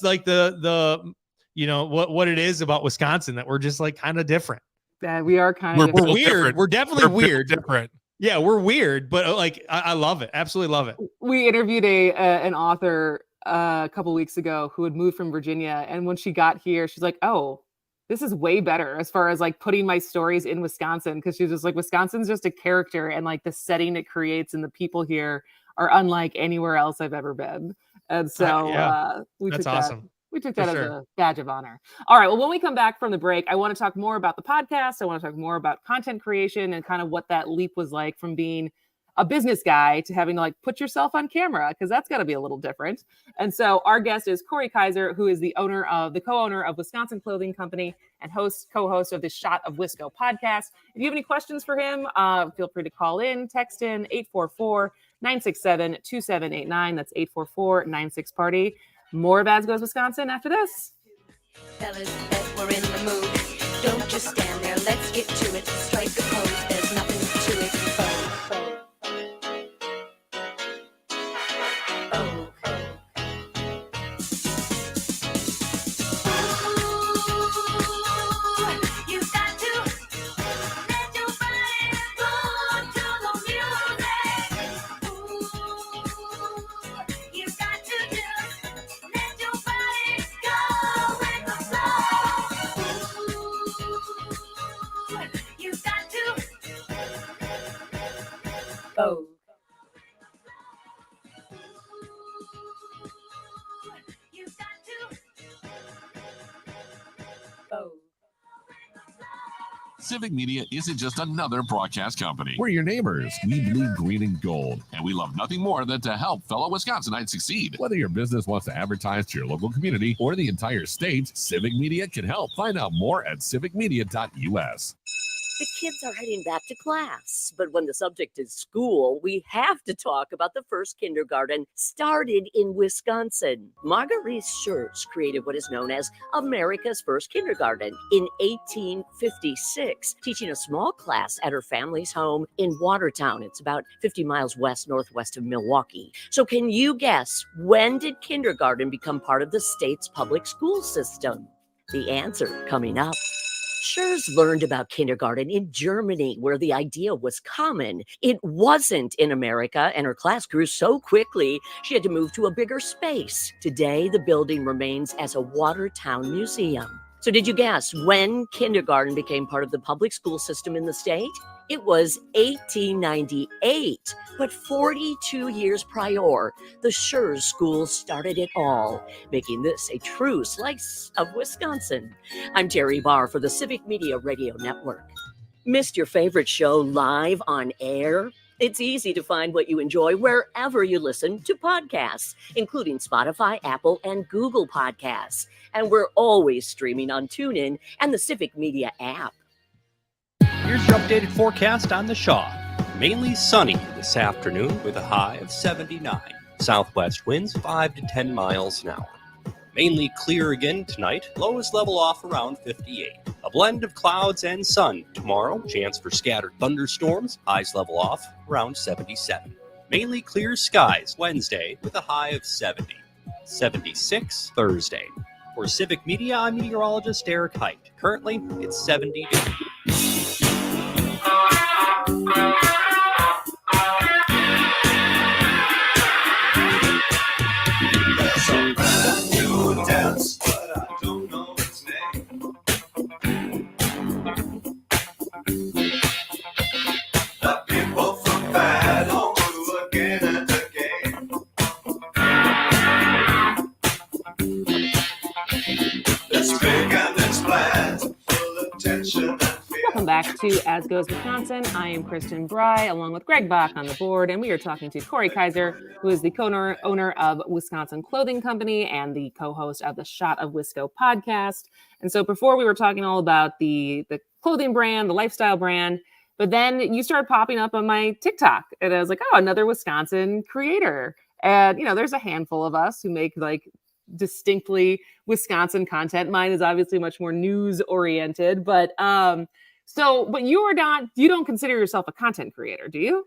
like the what it is about Wisconsin, that we're just like kind of different. Yeah, we are kind of we're weird. Different. We're definitely weird. Different. Yeah, we're weird, but like I love it. Absolutely love it. We interviewed an author a couple weeks ago who had moved from Virginia, and when she got here, she's like, "Oh, this is way better as far as like putting my stories in Wisconsin," because she's just like, Wisconsin's just a character, and like the setting it creates and the people here are unlike anywhere else I've ever been. And so that's awesome. We took that as a badge of honor. All right. Well, when we come back from the break, I want to talk more about the podcast. I want to talk more about content creation and kind of what that leap was like from being a business guy to having to like put yourself on camera, because that's got to be a little different. And so our guest is Corey Kaiser, who is the co-owner of Wisconsin Clothing Company and co-host of the Shot of Wisco podcast. If you have any questions for him, feel free to call in, text in 844-967-2789. That's 844-96-PARTY. More of As Goes Wisconsin after this. Fellas, we're in the mood. Don't just stand there. Let's get to it. Strike a pose. There's nothing to it. Oh. Civic Media isn't just another broadcast company. We're your neighbors. We bleed green and gold, and we love nothing more than to help fellow Wisconsinites succeed. Whether your business wants to advertise to your local community or the entire state, Civic Media can help. Find out more at civicmedia.us. The kids are heading back to class, but when the subject is school, we have to talk about the first kindergarten started in Wisconsin. Marguerite Schurz created what is known as America's first kindergarten in 1856, teaching a small class at her family's home in Watertown. It's about 50 miles northwest of Milwaukee. So can you guess, when did kindergarten become part of the state's public school system? The answer coming up. Schurz learned about kindergarten in Germany, where the idea was common. It wasn't in America, and her class grew so quickly, she had to move to a bigger space. Today, the building remains as a Watertown museum. So did you guess when kindergarten became part of the public school system in the state? It was 1898, but 42 years prior, the Schurz School started it all, making this a true slice of Wisconsin. I'm Terry Barr for the Civic Media Radio Network. Missed your favorite show live on air? It's easy to find what you enjoy wherever you listen to podcasts, including Spotify, Apple, and Google Podcasts. And we're always streaming on TuneIn and the Civic Media app. Here's your updated forecast on the Shaw. Mainly sunny this afternoon with a high of 79. Southwest winds 5 to 10 miles an hour. Mainly clear again tonight. Lows level off around 58. A blend of clouds and sun tomorrow. Chance for scattered thunderstorms. Highs level off around 77. Mainly clear skies Wednesday with a high of 70. 76 Thursday. For Civic Media, I'm meteorologist Eric Height. Currently, it's 70 degrees. Dance, but I don't know its name. The people from back. back to As Goes Wisconsin. I am Kristen Bry, along with Greg Bach on the board, and we are talking to Corey Kaiser, who is the co-owner of Wisconsin Clothing Company and the co-host of the Shot of Wisco podcast. And so before we were talking all about the clothing brand, the lifestyle brand, but then you started popping up on my TikTok, and I was like, oh, another Wisconsin creator. And, you know, there's a handful of us who make like distinctly Wisconsin content. Mine is obviously much more news oriented, but but you don't consider yourself a content creator, do you?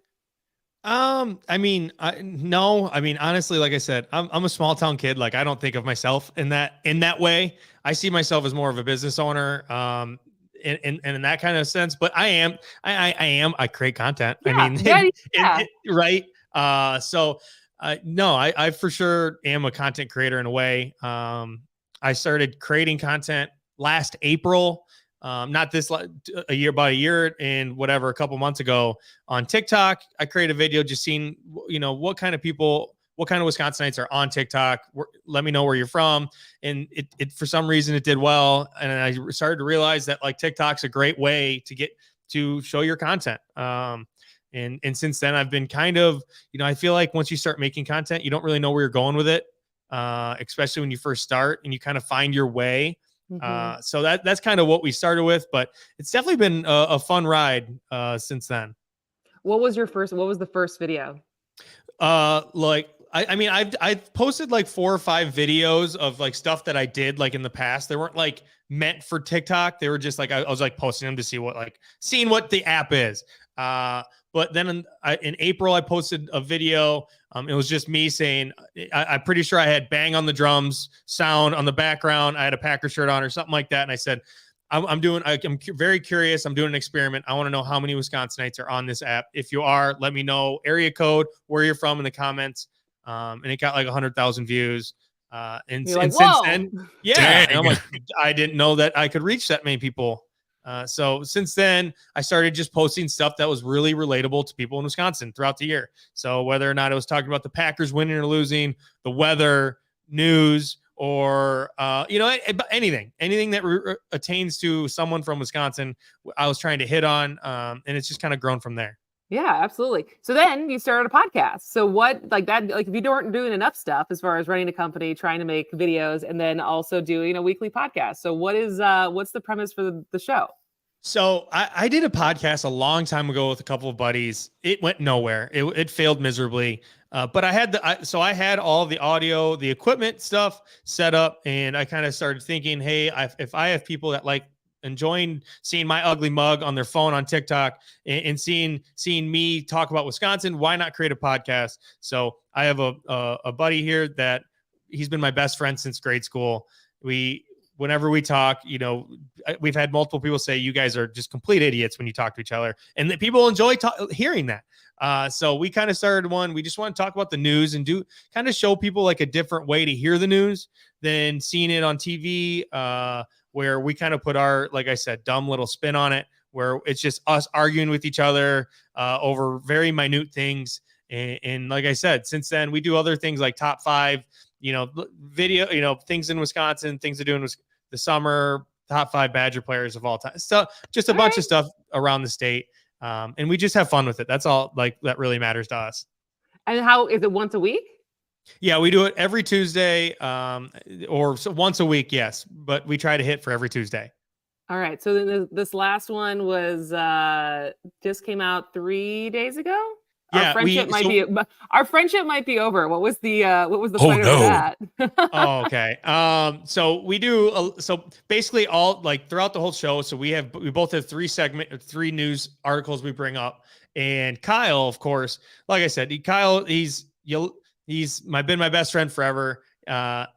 No. I mean, honestly, like I said, I'm a small town kid. Like, I don't think of myself in that way. I see myself as more of a business owner, in that kind of sense. But I create content. Yeah, right. No, I for sure am a content creator in a way. I started creating content last April, not this about a year and whatever, a couple months ago on TikTok. I created a video just seeing, what kind of Wisconsinites are on TikTok. Let me know where you're from. And it for some reason it did well. And I started to realize that like TikTok's a great way to show your content. And since then I've been kind of, I feel like once you start making content, you don't really know where you're going with it. Especially when you first start and you kind of find your way. Mm-hmm. So that's kind of what we started with, but it's definitely been a fun ride since then. What was the first video? I've posted like 4 or 5 videos of like stuff that I did like in the past. They weren't like meant for TikTok. They were just like, I was like posting them to seeing what the app is. But then in April, I posted a video. It was just me saying, I'm pretty sure I had Bang on the Drums sound on the background. I had a Packer shirt on or something like that. And I said, I'm very curious. I'm doing an experiment. I want to know how many Wisconsinites are on this app. If you are, let me know area code, where you're from in the comments. And it got like 100,000 views. And since then, yeah, and I'm like, I didn't know that I could reach that many people. So since then, I started just posting stuff that was really relatable to people in Wisconsin throughout the year. So whether or not it was talking about the Packers winning or losing, the weather, news, or anything that attains to someone from Wisconsin, I was trying to hit on, and it's just kind of grown from there. Yeah, absolutely. So then you started a podcast. So what, like that, like if you weren't doing enough stuff as far as running a company, trying to make videos, and then also doing a weekly podcast. So what's the premise for the show? So I did a podcast a long time ago with a couple of buddies. It went nowhere. It failed miserably. But I had all the audio, the equipment stuff set up, and I kind of started thinking, hey, if I have people that like enjoying seeing my ugly mug on their phone on TikTok and seeing me talk about Wisconsin, why not create a podcast? So I have a buddy here that he's been my best friend since grade school. Whenever we talk, we've had multiple people say you guys are just complete idiots when you talk to each other, and that people enjoy hearing that. So we kind of started one. We just want to talk about the news and kind of show people like a different way to hear the news than seeing it on TV, where we kind of put our, like I said, dumb little spin on it, where it's just us arguing with each other over very minute things. And like I said, since then we do other things like top 5, video, things in Wisconsin, things to do in the summer, top 5 Badger players of all time. So just a bunch of stuff around the state. And we just have fun with it. That's all that really matters to us. And how is it, once a week? Yeah, we do it every Tuesday, or once a week. Yes. But we try to hit for every Tuesday. All right. So then this last one was just came out 3 days ago. Yeah, our friendship might be over. What was the point of that? Oh, okay. So we do so basically all like throughout the whole show. So we both have 3 news articles we bring up, and Kyle, of course, like I said, he's been my best friend forever.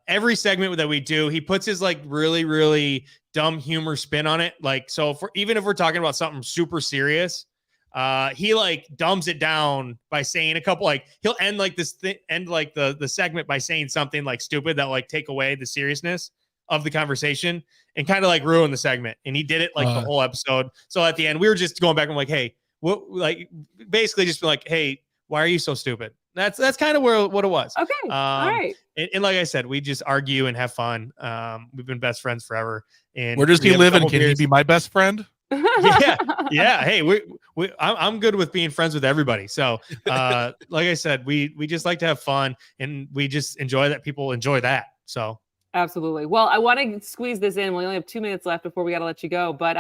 Every segment that we do, he puts his like really, really dumb humor spin on it. Like, so even if we're talking about something super serious, he like dumbs it down by saying a couple, like he'll end like the segment by saying something like stupid that like take away the seriousness of the conversation and kind of like ruin the segment. And he did it like the whole episode. So at the end, we were just going back and like, hey, what, like basically just be like, hey, why are you so stupid? That's kind of what it was. Okay. All right. And like I said, we just argue and have fun. We've been best friends forever. And where does he live? And can he be my best friend? Yeah. Hey, I'm good with being friends with everybody. So, like I said, we just like to have fun, and we just enjoy that people enjoy that. So, Absolutely. Well, I want to squeeze this in. We only have 2 minutes left before we got to let you go. But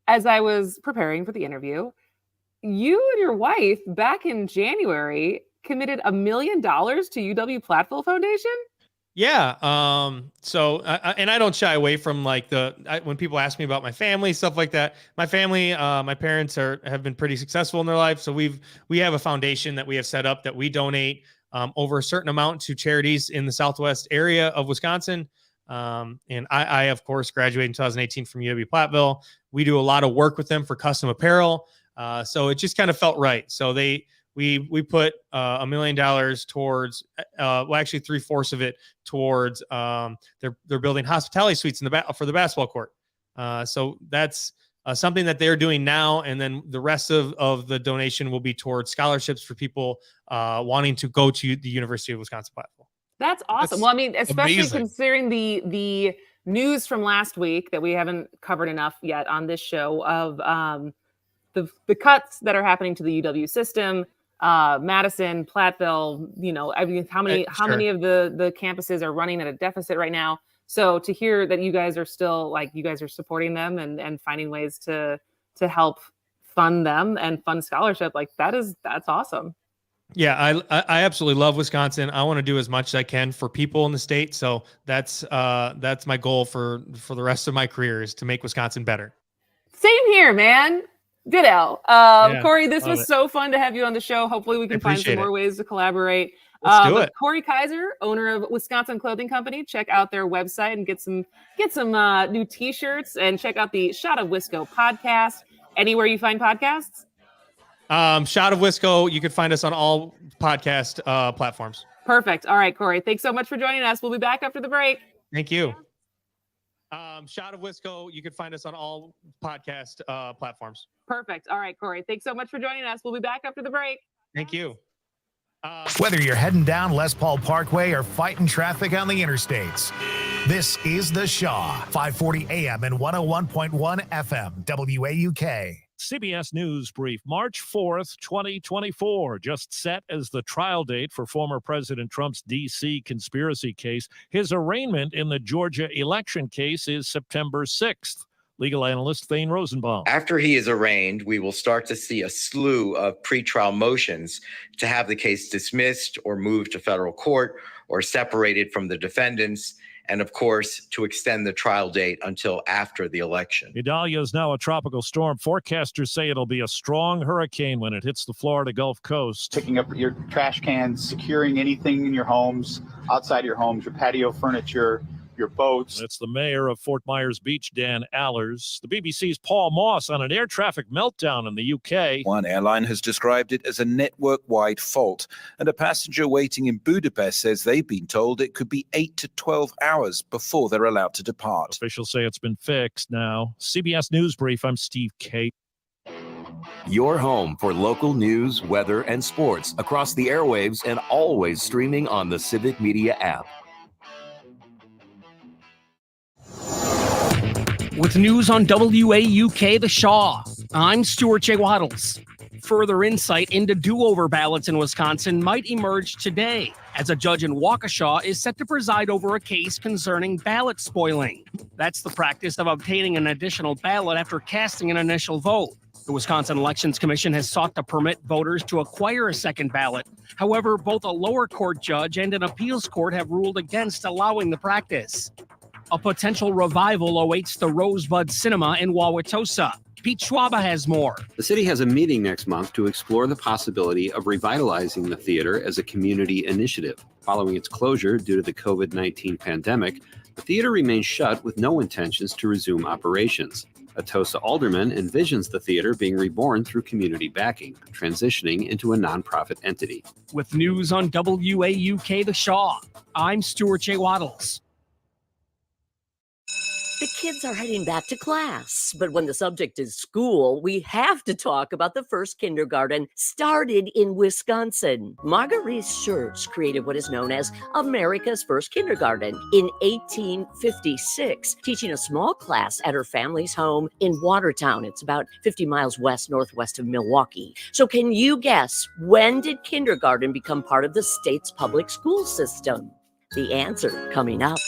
as I was preparing for the interview, you and your wife back in January committed $1 million to UW Platteville Foundation. yeah. So, and I don't shy away from like when people ask me about my family, stuff like that. My family, my parents have been pretty successful in their life. So we have a foundation that we have set up that we donate over a certain amount to charities in the Southwest area of Wisconsin. And I, of course, graduated in 2018 from UW Platteville. We do a lot of work with them for custom apparel. So it just kind of felt right. So we put $1 million towards, well, actually 3/4 of it towards they're building hospitality suites for the basketball court. So that's something that they're doing now, and then the rest of the donation will be towards scholarships for people wanting to go to the University of Wisconsin-Platteville. That's awesome. Well, I mean, especially considering the news from last week that we haven't covered enough yet on this show of the cuts that are happening to the UW system, Madison, Platteville. You know, I mean, how many of the campuses are running at a deficit right now? So to hear that you guys are still you guys are supporting them and finding ways to help fund them and fund scholarship, that's awesome. Yeah, I absolutely love Wisconsin. I want to do as much as I can for people in the state. So that's my goal for the rest of my career, is to make Wisconsin better. Same here, man. Ditto. Corey, this was so fun to have you on the show. Hopefully we can find some more ways to collaborate. Let's do it. Corey Kaiser, owner of Wisconsin Clothing Company. Check out their website and get some new t-shirts, and check out the Shot of Wisco podcast. Anywhere you find podcasts? Shot of Wisco, you can find us on all podcast platforms. Perfect. All right, Corey, thanks so much for joining us. We'll be back after the break. Thank you. Shot of Wisco, you can find us on all podcast platforms. Perfect. All right, Corey, thanks so much for joining us. We'll be back after the break. Thank you. Whether you're heading down Les Paul Parkway or fighting traffic on the interstates, this is The Shaw, 540 AM and 101.1 FM, WAUK. CBS News Brief, March 4th, 2024, just set as the trial date for former President Trump's D.C. conspiracy case. His arraignment in the Georgia election case is September 6th. Legal analyst Thane Rosenbaum. After he is arraigned, we will start to see a slew of pretrial motions to have the case dismissed or moved to federal court or separated from the defendants, and of course, to extend the trial date until after the election. Idalia is now a tropical storm. Forecasters say it'll be a strong hurricane when it hits the Florida Gulf Coast. Picking up your trash cans, securing anything in your homes, outside your homes, your patio furniture, your boats. That's the mayor of Fort Myers Beach, Dan Allers. The BBC's Paul Moss on an air traffic meltdown in the UK. One airline has described it as a network-wide fault, and a passenger waiting in Budapest says they've been told it could be 8 to 12 hours before they're allowed to depart. Officials say it's been fixed now. CBS News Brief, I'm Steve Kate. Your home for local news, weather, and sports across the airwaves, and always streaming on the Civic Media app. With news on WAUK The Shaw, I'm Stuart J. Waddles. Further insight into do-over ballots in Wisconsin might emerge today, as a judge in Waukesha is set to preside over a case concerning ballot spoiling. That's the practice of obtaining an additional ballot after casting an initial vote. The Wisconsin Elections Commission has sought to permit voters to acquire a second ballot. However, both a lower court judge and an appeals court have ruled against allowing the practice. A potential revival awaits the Rosebud Cinema in Wauwatosa. Pete Schwaba has more. The city has a meeting next month to explore the possibility of revitalizing the theater as a community initiative. Following its closure due to the COVID-19 pandemic, the theater remains shut with no intentions to resume operations. A Tosa alderman envisions the theater being reborn through community backing, transitioning into a nonprofit entity. With news on WAUK The Shaw, I'm Stuart J. Waddles. The kids are heading back to class, but when the subject is school, we have to talk about the first kindergarten started in Wisconsin. Marguerite Schurz created what is known as America's first kindergarten in 1856, teaching a small class at her family's home in Watertown. It's about 50 miles northwest of Milwaukee. So can you guess, when did kindergarten become part of the state's public school system? The answer coming up.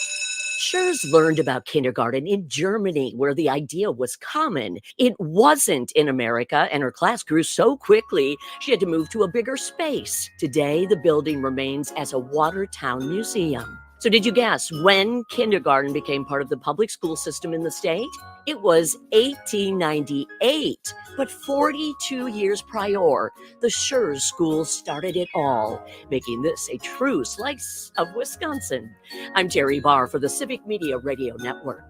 Schurz learned about kindergarten in Germany, where the idea was common. It wasn't in America, and her class grew so quickly, she had to move to a bigger space. Today, the building remains as a Watertown museum. So did you guess when kindergarten became part of the public school system in the state? It was 1898, but 42 years prior, the Schurz School started it all, making this a true slice of Wisconsin. I'm Terry Barr for the Civic Media Radio Network.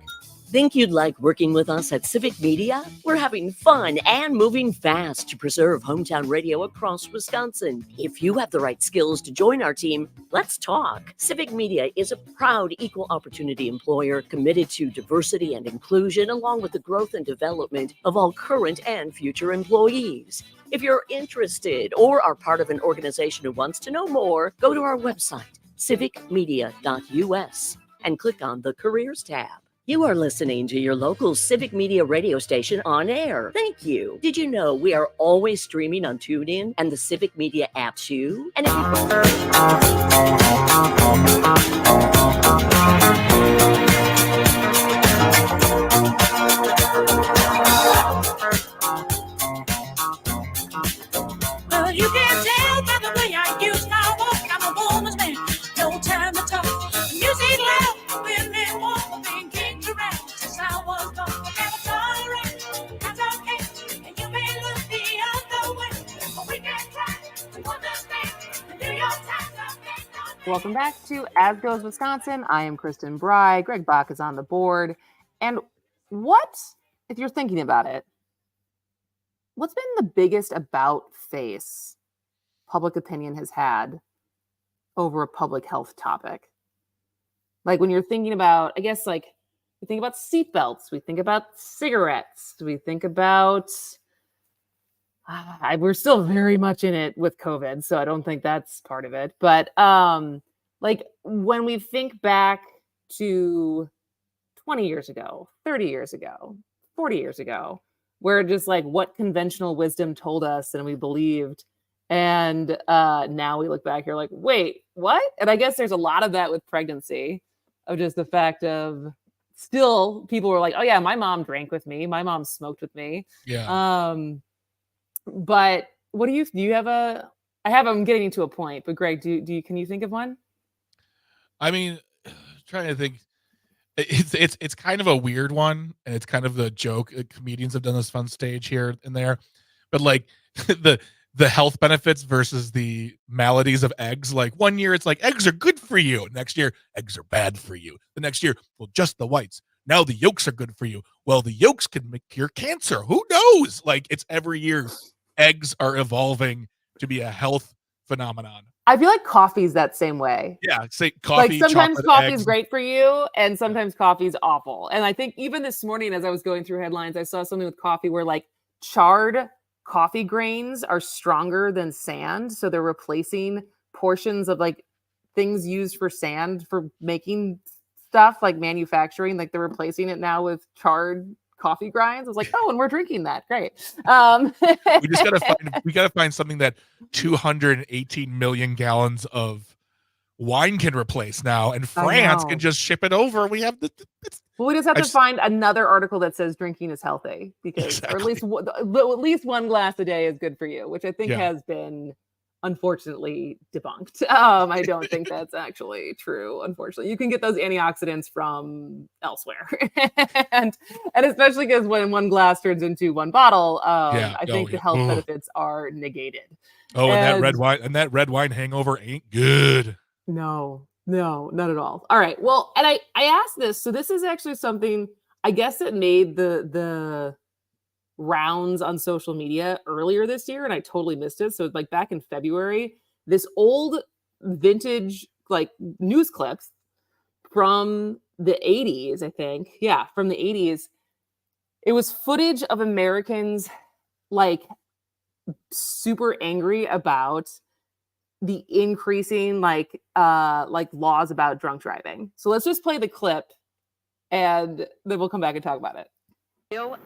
Think you'd like working with us at Civic Media? We're having fun and moving fast to preserve hometown radio across Wisconsin. If you have the right skills to join our team, let's talk. Civic Media is a proud equal opportunity employer committed to diversity and inclusion, along with the growth and development of all current and future employees. If you're interested or are part of an organization who wants to know more, go to our website, civicmedia.us, and click on the Careers tab. You are listening to your local Civic Media radio station on air. Thank you. Did you know we are always streaming on TuneIn and the Civic Media app too? And if Well, you can tell by the way I use my walk. I'm a woman's man. No time to talk. Music loud, women walk, thinking around since I was born. Never tolerate, that's okay. And you may look the other way, but we can try to understand and do your time. Welcome back to As Goes Wisconsin. I am Kristen Bry. Greg Bach is on the board. And what, if you're thinking about it, what's been the biggest about face public opinion has had over a public health topic? Like when you're thinking about, I guess, like we think about seatbelts, we think about cigarettes, we think about, we're still very much in it with COVID, so I don't think that's part of it. But like when we think back to 20 years ago, 30 years ago, 40 years ago, where just like what conventional wisdom told us and we believed. And now we look back, you're like, wait, what? And I guess there's a lot of that with pregnancy, of just the fact of still people were like, oh yeah, my mom drank with me. My mom smoked with me. Yeah. But what do you have I'm getting to a point, but Greg, can you think of one? I mean, trying to think. It's kind of a weird one, and it's kind of the joke. Comedians have done this fun stage here and there, but like the health benefits versus the maladies of eggs. Like one year it's like eggs are good for you. Next year eggs are bad for you. The next year, well, just the whites. Now the yolks are good for you. Well, the yolks can cure cancer. Who knows? Like it's every year eggs are evolving to be a health phenomenon. I feel like coffee's that same way. Yeah, say coffee. Like sometimes coffee eggs. is great for you, and sometimes coffee is awful. And I think even this morning, as I was going through headlines, I saw something with coffee where like charred coffee grains are stronger than sand, so they're replacing portions of like things used for sand for making stuff like manufacturing. Like they're replacing it now with charred coffee grinds. I was like, oh, and we're drinking that. Great. We gotta find something that 218 million gallons of wine can replace now, and France can just ship it over. We have well, we just have to find another article that says drinking is healthy, because or at least one glass a day is good for you, which I think has been unfortunately debunked. I don't think that's actually true. Unfortunately, you can get those antioxidants from elsewhere, and especially because when one glass turns into one bottle, I think the health benefits are negated. Oh, and that red wine hangover ain't good. No, not at all. All right. Well, and I asked this, so this is actually something I guess that made the rounds on social media earlier this year, and I totally missed it. So like back in February, this old vintage like news clips from the 80s, I think. Yeah, from the 80s. It was footage of Americans like super angry about the increasing like laws about drunk driving. So let's just play the clip and then we'll come back and talk about it.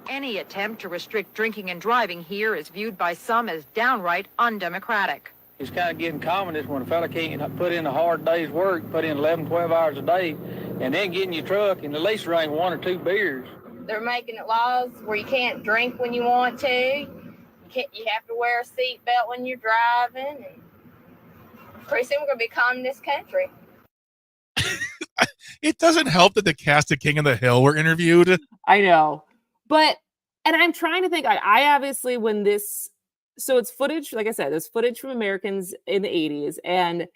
Any attempt to restrict drinking and driving here is viewed by some as downright undemocratic. It's kind of getting common is when a fella can't put in a hard day's work, put in 11, 12 hours a day, and then get in your truck and at least drink 1 or 2 beers. They're making it laws where you can't drink when you want to. You have to wear a seatbelt when you're driving. And pretty soon we're going to be communist country. It doesn't help that the cast of King of the Hill were interviewed. I know. But, and I'm trying to think, I obviously, when this, so it's footage, like I said, there's footage from Americans in the 80s. And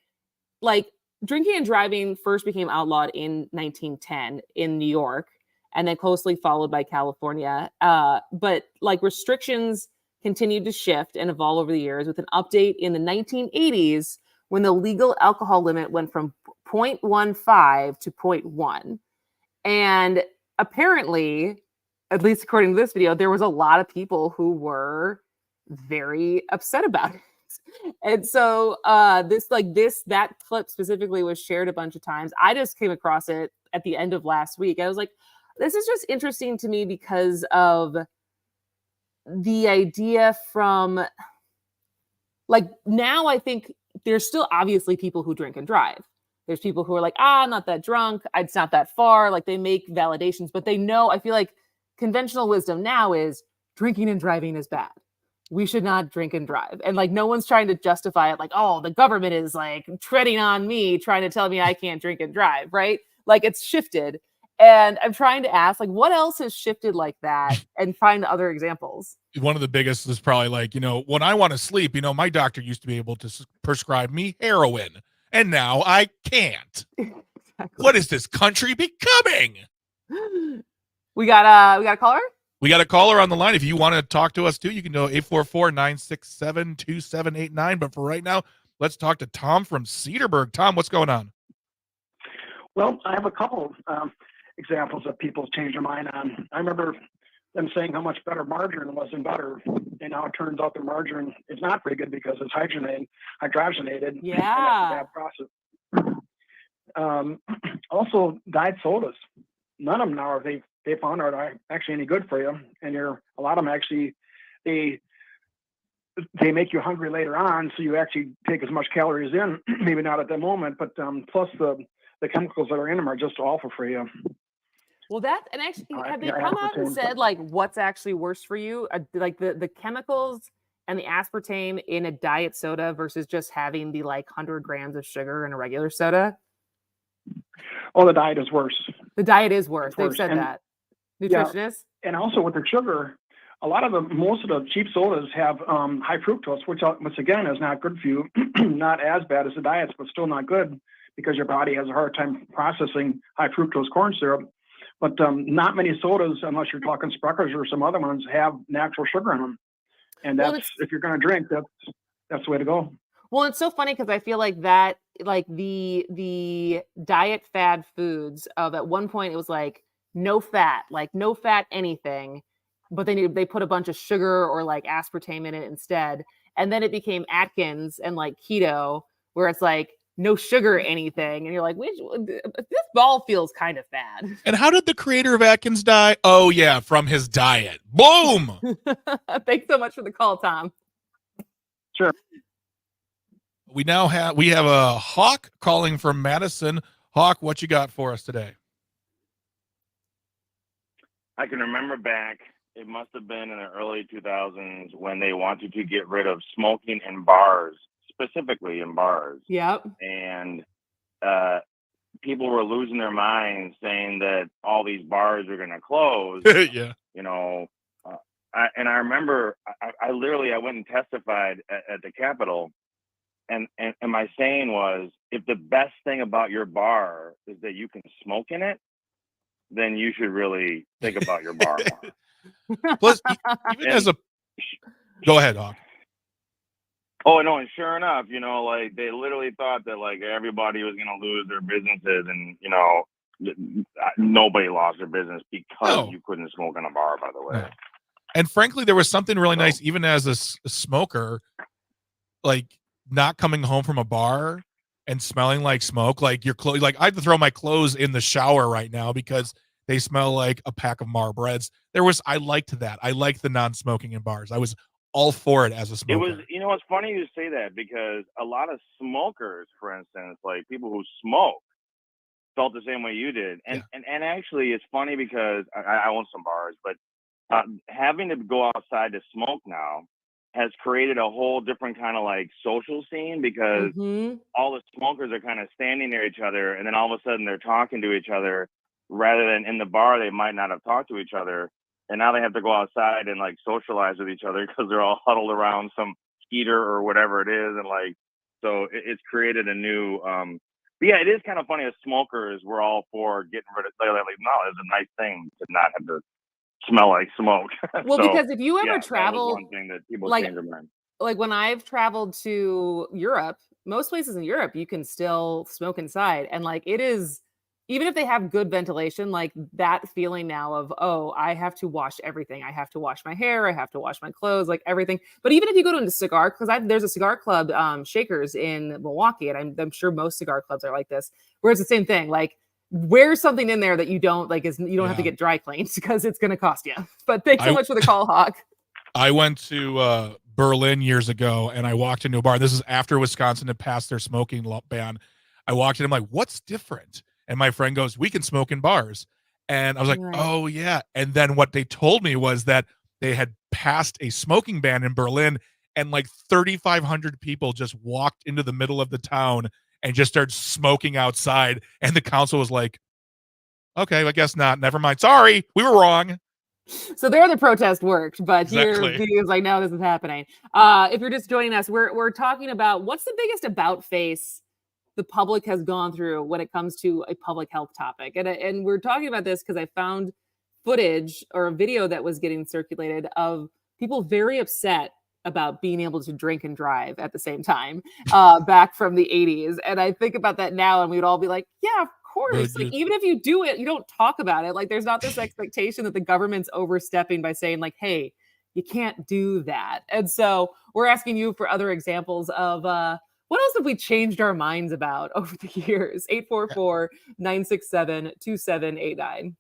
like drinking and driving first became outlawed in 1910 in New York, and then closely followed by California. But like restrictions continued to shift and evolve over the years with an update in the 1980s when the legal alcohol limit went from 0.15 to 0.1. And apparently, at least according to this video, there was a lot of people who were very upset about it. And so that clip specifically was shared a bunch of times. I just came across it at the end of last week. I was like, this is just interesting to me because of the idea from like now I think there's still obviously people who drink and drive. There's people who are like, I'm not that drunk. It's not that far. Like they make validations, but they know, I feel like conventional wisdom now is drinking and driving is bad. We should not drink and drive. And like, no one's trying to justify it. Like, oh, the government is like treading on me, trying to tell me I can't drink and drive. Right. Like it's shifted. And I'm trying to ask, like, what else has shifted like that and find other examples? One of the biggest is probably like, when I want to sleep, my doctor used to be able to prescribe me heroin, and now I can't. Exactly. What is this country becoming? We got a caller? We got a caller on the line. If you want to talk to us too, you can go 844-967-2789. But for right now, let's talk to Tom from Cedarburg. Tom, what's going on? Well, I have a couple examples that people changed their mind on. I remember them saying how much better margarine was than butter, and now it turns out the margarine is not very good because it's hydrogenated. Yeah. And that's a bad process. Also, diet sodas. None of them now they found are actually any good for you, and a lot of them actually they make you hungry later on, so you actually take as much calories in, maybe not at the moment, but plus the chemicals that are in them are just awful for you. Well, and actually, have they come out and said like what's actually worse for you? Like the chemicals and the aspartame in a diet soda versus just having the like 100 grams of sugar in a regular soda? Oh, the diet is worse. The diet is worse. They've said that. Nutritionists? Yeah, and also with the sugar, most of the cheap sodas have high fructose, which again is not good for you. Not as bad as the diets, but still not good because your body has a hard time processing high fructose corn syrup. But not many sodas, unless you're talking Spreckers or some other ones, have natural sugar in them. And if you're going to drink, that's the way to go. Well, it's so funny because I feel like that, like the diet fad foods of at one point it was like no fat anything, but then they put a bunch of sugar or like aspartame in it instead, and then it became Atkins and like keto, where it's like no sugar anything, and you're like, this ball feels kind of bad. And how did the creator of Atkins die? Oh yeah, from his diet. Boom. Thanks so much for the call, Tom. Sure. We have a Hawk calling from Madison. Hawk, what you got for us today? I can remember back, it must have been in the early 2000s when they wanted to get rid of smoking in bars, specifically in bars. Yep. And people were losing their minds saying that all these bars are going to close. Yeah. I remember I went and testified at the Capitol. And my saying was, if the best thing about your bar is that you can smoke in it, then you should really think about your bar more. Plus, even go ahead, Hawk. Oh, no, and sure enough, they literally thought that, like, everybody was going to lose their businesses. And, nobody lost their business because No. you couldn't smoke in a bar, by the way. No. And frankly, there was something really nice, even as a smoker, like not coming home from a bar and smelling like smoke, like your clothes. Like I have to throw my clothes in the shower right now because they smell like a pack of Marlboros. I liked that. I liked the non-smoking in bars. I was all for it as a It smoker. was, it's funny you say that because a lot of smokers, for instance, like people who smoke, felt the same way you did. And actually, it's funny because I own some bars, but having to go outside to smoke now has created a whole different kind of like social scene because all the smokers are kind of standing near each other, and then all of a sudden they're talking to each other rather than in the bar they might not have talked to each other. And now they have to go outside and like socialize with each other because they're all huddled around some heater or whatever it is. And like, so it's created a new, but yeah, it is kind of funny as smokers, we're all for getting rid of, like, no, it's a nice thing to not have to smell like smoke. Well, So, because if you ever yeah, that was travel, one thing that people like- change their mind. like when I've traveled to Europe, most places in Europe, you can still smoke inside. And like it is, even if they have good ventilation, like that feeling now of, oh, I have to wash everything. I have to wash my hair. I have to wash my clothes, like everything. But even if you go to a cigar, because there's a cigar club, Shakers in Milwaukee, and I'm sure most cigar clubs are like this, where it's the same thing. Like wear something in there that you don't like you don't have to get dry cleaned because it's going to cost you. But thanks so much for the call, Hawk. I went to Berlin years ago and I walked into a bar. This is after Wisconsin had passed their smoking ban. I walked in, I'm like, what's different? And my friend goes, we can smoke in bars. And I was like, oh yeah. And then what they told me was that they had passed a smoking ban in Berlin and like 3,500 people just walked into the middle of the town and just started smoking outside. And the council was like, okay, I guess not. Never mind. Sorry, we were wrong. So there the protest worked, but Exactly. here he was like, no, this is happening. If you're just joining us, we're talking about what's the biggest about face the public has gone through when it comes to a public health topic. And we're talking about this because I found footage or a video that was getting circulated of people very upset about being able to drink and drive at the same time back from the 80s. And I think about that now and we'd all be like, yeah, of course. Like, even if you do it, you don't talk about it. Like there's not this expectation that the government's overstepping by saying like, hey, you can't do that. And so we're asking you for other examples of what else have we changed our minds about over the years? 844-967-2789.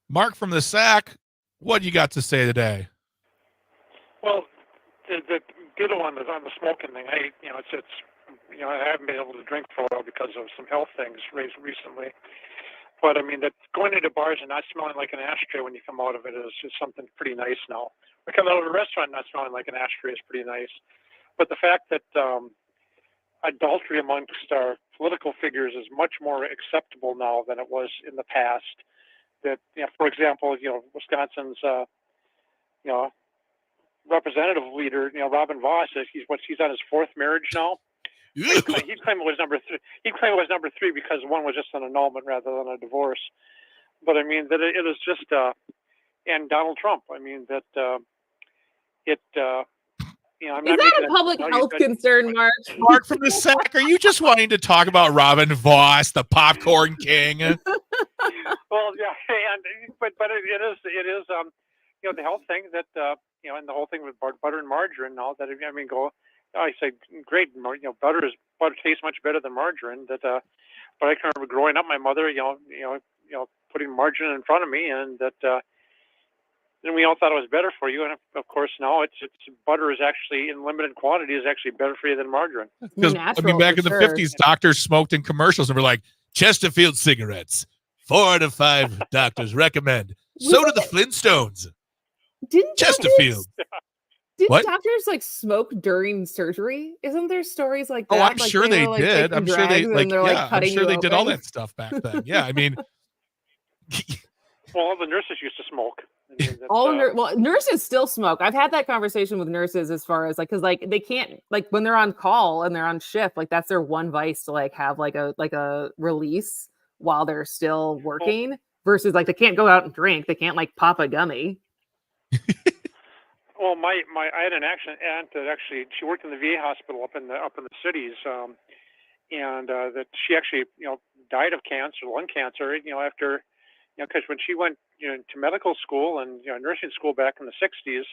Mark from the Sack, what you got to say today? Well, the good one is on the smoking thing. I haven't been able to drink for a while because of some health things raised recently. But I mean, that going into bars and not smelling like an ashtray when you come out of it is just something pretty nice now. Or coming out of a restaurant not smelling like an ashtray is pretty nice. But the fact that adultery amongst our political figures is much more acceptable now than it was in the past. That, for example, Wisconsin's, representative leader, Robin Voss, he's on his fourth marriage now. He'd claim it was number three. He'd claim it was number three because one was just an annulment rather than a divorce. But I mean that it is just, and Donald Trump. I mean that I'm Is not that making a public health concern, Mark? Mark from the Sack, are you just wanting to talk about Robin Voss, the popcorn king? Well, yeah, but it is the health thing that and the whole thing with butter and margarine. All that I say great. Butter tastes much better than margarine. But I can remember growing up, my mother, putting margarine in front of me, and that. And we all thought it was better for you, and of course now it's butter is actually in limited quantity is actually better for you than margarine. Because back in the 50s, doctors smoked in commercials and were like, Chesterfield cigarettes, 4 out of 5 doctors recommend. So do the Flintstones. Didn't Chesterfield. What? doctors like smoke during surgery? Isn't there stories like that? Oh, I'm Like, sure they were, like, did. taking I'm sure they drugs and they're, like, I'm cutting sure you they did all open? that stuff back then. Yeah, I mean, Well, all the nurses used to smoke. Nurses still smoke. I've had that conversation with nurses as far as because they can't when they're on call and they're on shift, that's their one vice to have a release while they're still working versus they can't go out and drink. They can't pop a gummy. Well, I had an aunt that actually she worked in the VA hospital up in the cities, and that she actually, died of cancer, lung cancer, after, because when she went, to medical school and nursing school back in the '60s,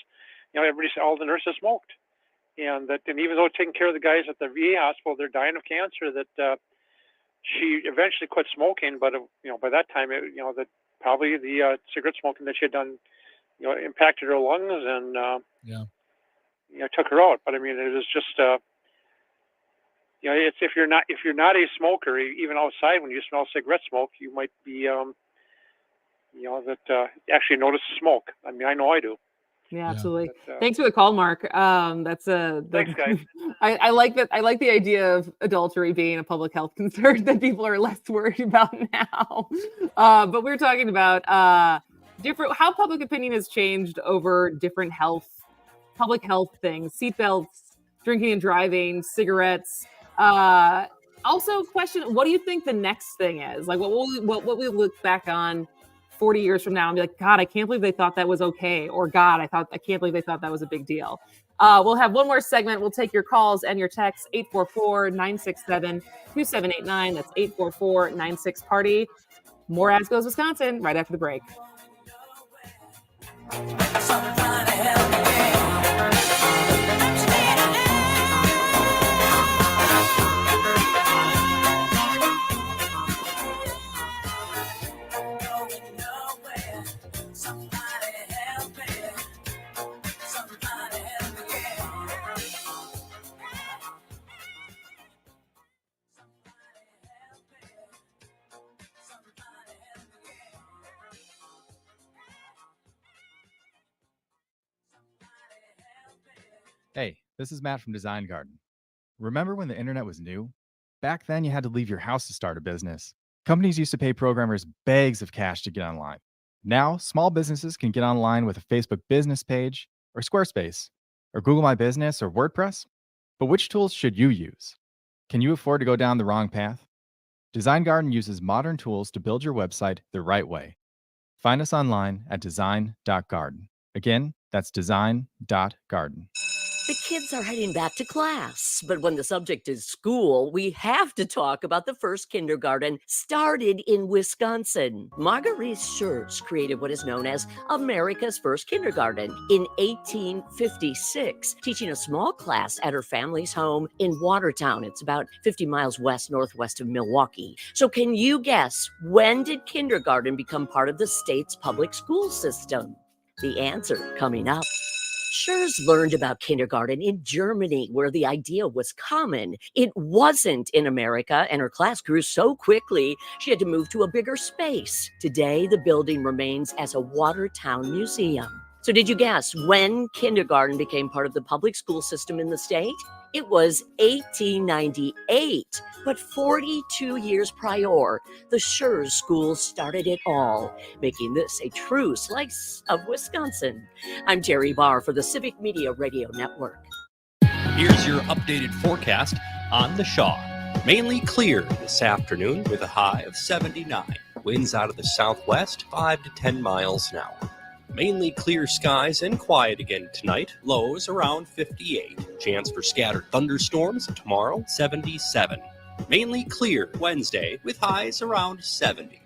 everybody said all the nurses smoked, and even though taking care of the guys at the VA hospital, they're dying of cancer, that she eventually quit smoking, but by that time, that probably the cigarette smoking that she had done, impacted her lungs and took her out. But I mean, it was just it's if you're not a smoker, even outside when you smell cigarette smoke, you might be actually notice the smoke. I mean, I know I do. Yeah, absolutely. But, Thanks for the call, Mark. Thanks, guys. I like that. I like the idea of adultery being a public health concern that people are less worried about now. But we're talking about how public opinion has changed over different public health things, seatbelts, drinking and driving, cigarettes. Also, question: what do you think the next thing is? Like, what we look back on 40 years from now and be like, God, I can't believe they thought that was okay. Or God, I can't believe they thought that was a big deal. We'll have one more segment. We'll take your calls and your texts, 844-967-2789. That's 844-96-PARTY. More As Goes Wisconsin right after the break. Hey, this is Matt from Design Garden. Remember when the internet was new? Back then, you had to leave your house to start a business. Companies used to pay programmers bags of cash to get online. Now, small businesses can get online with a Facebook business page, or Squarespace, or Google My Business, or WordPress. But which tools should you use? Can you afford to go down the wrong path? Design Garden uses modern tools to build your website the right way. Find us online at design.garden. Again, that's design.garden. The kids are heading back to class, but when the subject is school, we have to talk about the first kindergarten started in Wisconsin. Marguerite Schurz created what is known as America's first kindergarten in 1856, teaching a small class at her family's home in Watertown. It's about 50 miles northwest of Milwaukee. So can you guess, when did kindergarten become part of the state's public school system? The answer coming up. Schurz learned about kindergarten in Germany, where the idea was common. It wasn't in America, and her class grew so quickly, she had to move to a bigger space. Today, the building remains as a Watertown museum. So did you guess when kindergarten became part of the public school system in the state? It was 1898, but 42 years prior, the Schurz School started it all, making this a true slice of Wisconsin. I'm Terry Barr for the Civic Media Radio Network. Here's your updated forecast on the Shaw. Mainly clear this afternoon with a high of 79. Winds out of the southwest, 5 to 10 miles an hour. Mainly clear skies and quiet again tonight. Lows around 58. Chance for scattered thunderstorms tomorrow, 77. Mainly clear Wednesday with highs around 70.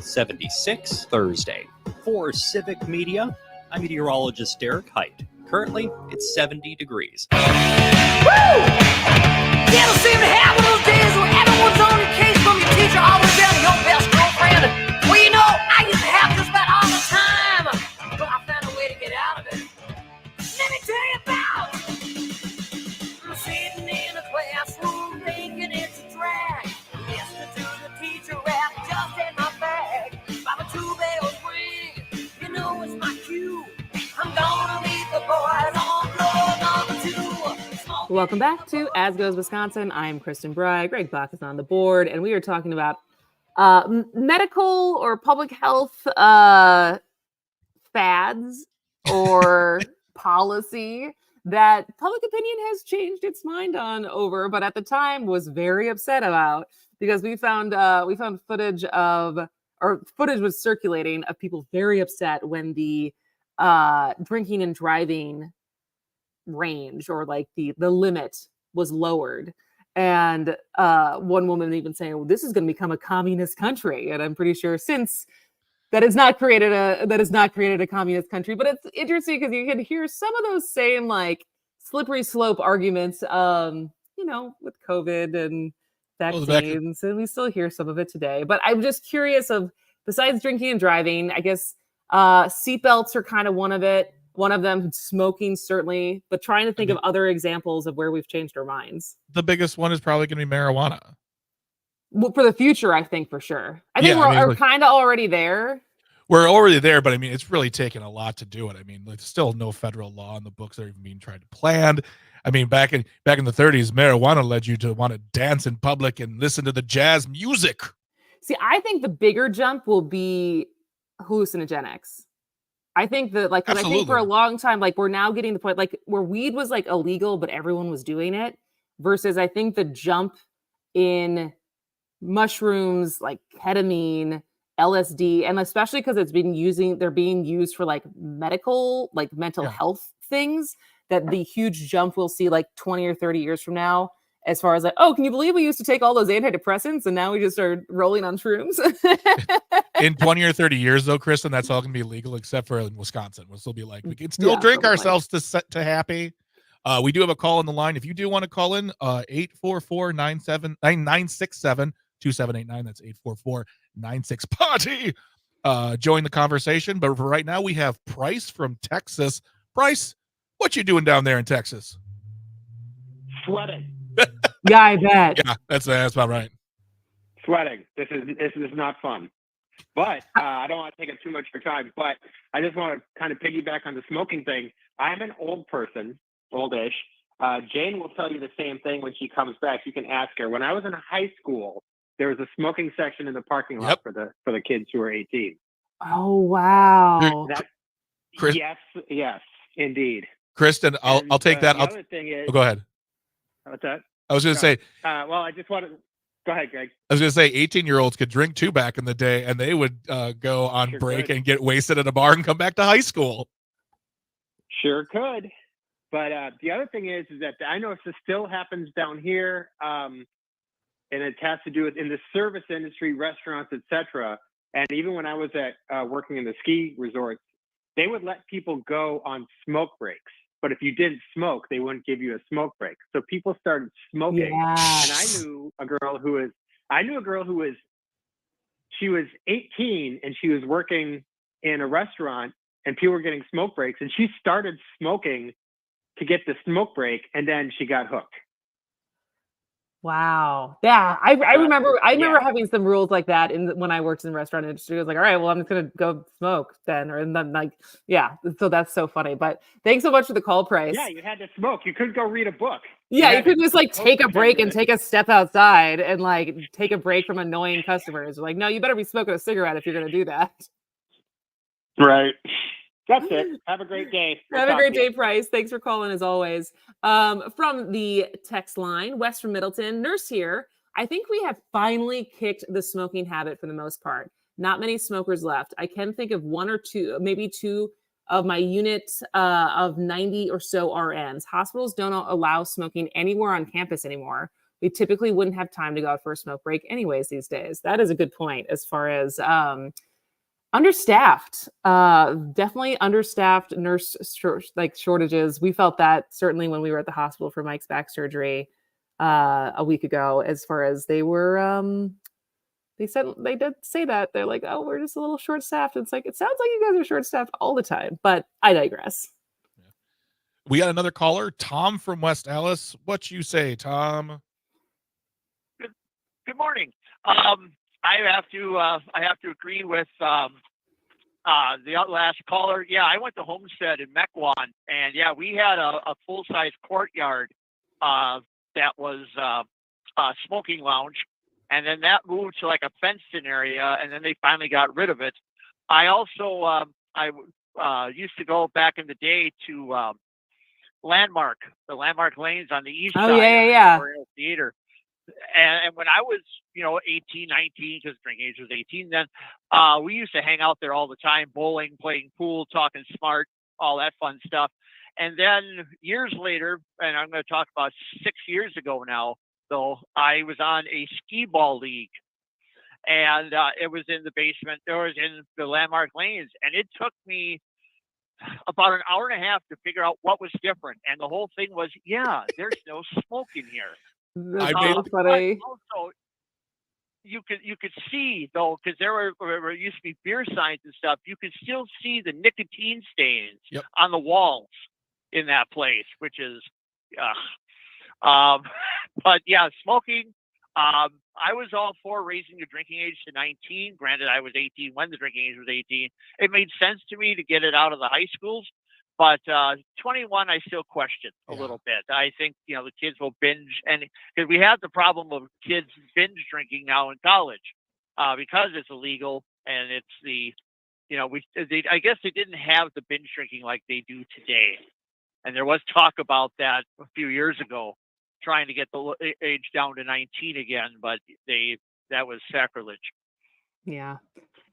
76 Thursday. For Civic Media, I'm meteorologist Derek Height. Currently, it's 70 degrees. Woo! Never seem to have those days where everyone's on your case, from your teacher all the way down to your best girlfriend. Well, you know, I used to have just about all the time, but I found a way to get out of it. Let me tell you about I'm sitting in a classroom thinking it's a drag. Listening to the teacher rap just in my bag. By the 2 bells ring, you know it's my cue. I'm gonna meet the boys on floor number 2. Welcome back to As Goes Wisconsin. I'm Kristen Bry. Greg Bach is on the board, and we are talking about medical or public health fads or policy that public opinion has changed its mind on over, but at the time was very upset about, because we found footage was circulating of people very upset when the drinking and driving range, or like the limit, was lowered. And one woman even saying, well, this is going to become a communist country. And I'm pretty sure since that has not created a communist country. But it's interesting because you can hear some of those same like slippery slope arguments, with COVID and Well, the back of, vaccines, and we still hear some of it today. But I'm just curious of, besides drinking and driving, I guess seatbelts are kind of one of them, smoking certainly, but trying to think of other examples of where we've changed our minds. the biggest one is probably going to be marijuana. Well, for the future, I think for sure. I think we're kind of already there. We're already there, but I mean, it's really taken a lot to do it. I mean, there's still no federal law in the books that are even being tried to plan. I mean, back in the 30s, marijuana led you to want to dance in public and listen to the jazz music. See, I think the bigger jump will be hallucinogenics. I think that, like, because I think for a long time, like, we're now getting to the point, like, where weed was like illegal, but everyone was doing it, versus I think the jump in mushrooms like ketamine, LSD, and especially because they're being used for like medical, like mental health things, that the huge jump we'll see like 20 or 30 years from now, as far as like, oh, can you believe we used to take all those antidepressants and now we just are rolling on shrooms? In 20 or 30 years though, Kristen, that's all going to be legal except for in Wisconsin. We'll still be like, we can still drink ourselves to happy. We do have a call on the line. If you do want to call in, 844-967-2789. That's 844-96-PARTY. Join the conversation. But for right now, we have Bryce from Texas. Bryce, what you doing down there in Texas? Sweating. Yeah, I bet. Yeah, that's about right. Sweating. This is not fun. But I don't want to take up too much of your time. But I just want to kind of piggyback on the smoking thing. I'm an old person, oldish. Jane will tell you the same thing when she comes back. You can ask her. When I was in high school, there was a smoking section in the parking lot for the kids who were 18. Oh wow! Yes, indeed. Kristen, I'll take that. The other thing is, go ahead. What's that? I was going to say. Well, I just wanted. Go ahead, Greg. I was going to say 18-year-olds could drink too back in the day, and they would go on break and get wasted at a bar and come back to high school. Sure could. But the other thing is that I know this still happens down here, and it has to do with in the service industry, restaurants, etc. And even when I was working in the ski resorts, they would let people go on smoke breaks. But if you didn't smoke, they wouldn't give you a smoke break. So people started smoking. Yes. And I knew a girl who was she was 18 and she was working in a restaurant and people were getting smoke breaks and she started smoking to get the smoke break and then she got hooked. Wow. Yeah. I remember having some rules like that when I worked in the restaurant industry. I was like, all right, well, I'm just gonna go smoke then. And then so that's so funny. But thanks so much for the call, Price. Yeah, you had to smoke. You couldn't go read a book. Yeah, you could just like take a break and take a step outside and like take a break from annoying customers. Like, no, you better be smoking a cigarette if you're gonna do that. Right. That's it. Have a great day. Have a great day, Price. Thanks for calling as always. From the text line, West from Middleton, nurse here. I think we have finally kicked the smoking habit for the most part. Not many smokers left. I can think of one or two, maybe two of my unit of 90 or so RNs. Hospitals don't allow smoking anywhere on campus anymore. We typically wouldn't have time to go out for a smoke break anyways these days. That is a good point as far as understaffed, definitely understaffed nurse shortages. We felt that certainly when we were at the hospital for Mike's back surgery a week ago, as far as they were, they did say that they're like, oh, we're just a little short staffed. It's like, it sounds like you guys are short staffed all the time, but I digress. We got another caller, Tom from West Allis. What you say, Tom? Good morning. I have to agree with the last caller. Yeah, I went to Homestead in Mequon, and yeah, we had a full-size courtyard that was a smoking lounge, and then that moved to like a fenced-in area, and then they finally got rid of it. I also used to go back in the day to the Landmark Lanes on the east side. Oh yeah. Of the Theater. And when I was, 18, 19, because drinking age was 18 then, we used to hang out there all the time, bowling, playing pool, talking smart, all that fun stuff. And then years later, and I'm going to talk about 6 years ago now, though, I was on a skee ball league, and it was in the basement. It was in the Landmark Lanes, and it took me about an hour and a half to figure out what was different. And the whole thing was, yeah, there's no smoke in here. That's so funny. But also, you could see though, because there used to be beer signs and stuff. You could still see the nicotine stains on the walls in that place, which is, but yeah, smoking. I was all for raising the drinking age to 19. Granted, I was 18 when the drinking age was 18. It made sense to me to get it out of the high schools, but 21, I still question a little bit. I think, the kids will binge, and because we have the problem of kids binge drinking now in college because it's illegal, and it's the, I guess they didn't have the binge drinking like they do today. And there was talk about that a few years ago, trying to get the age down to 19 again, but that was sacrilege. Yeah.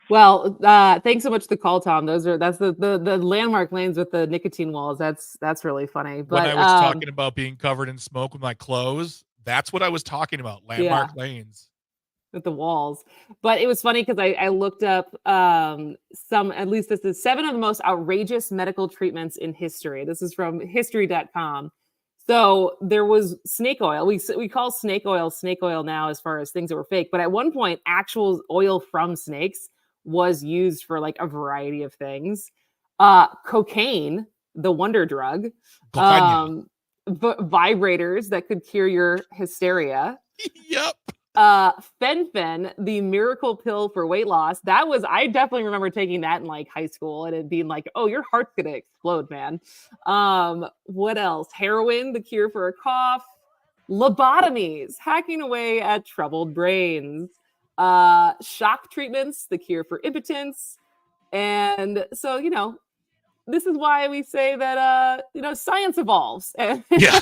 Well, thanks so much for the call, Tom. That's the Landmark Lanes with the nicotine walls. That's really funny. But when I was talking about being covered in smoke with my clothes, that's what I was talking about. Landmark Lanes with the walls. But it was funny because I looked up at least this is 7 of the most outrageous medical treatments in history. This is from history.com. So there was snake oil. We call snake oil now as far as things that were fake. But at one point, actual oil from snakes was used for like a variety of things. Cocaine, the wonder drug. Vibrators that could cure your hysteria. Yep. Fen-Phen, the miracle pill for weight loss. I definitely remember taking that in like high school and it being like, oh, your heart's gonna explode, man. What else? Heroin, the cure for a cough. Lobotomies, hacking away at troubled brains. Shock treatments, the cure for impotence. And so, this is why we say that science evolves. Yeah.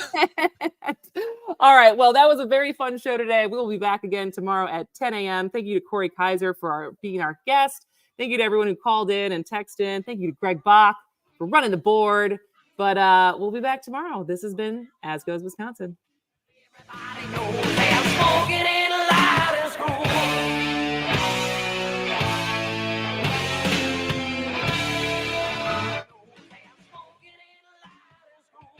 All right. Well, that was a very fun show today. We'll be back again tomorrow at 10 a.m. Thank you to Corey Kaiser for being our guest. Thank you to everyone who called in and texted in. Thank you to Greg Bach for running the board. But we'll be back tomorrow. This has been As Goes Wisconsin.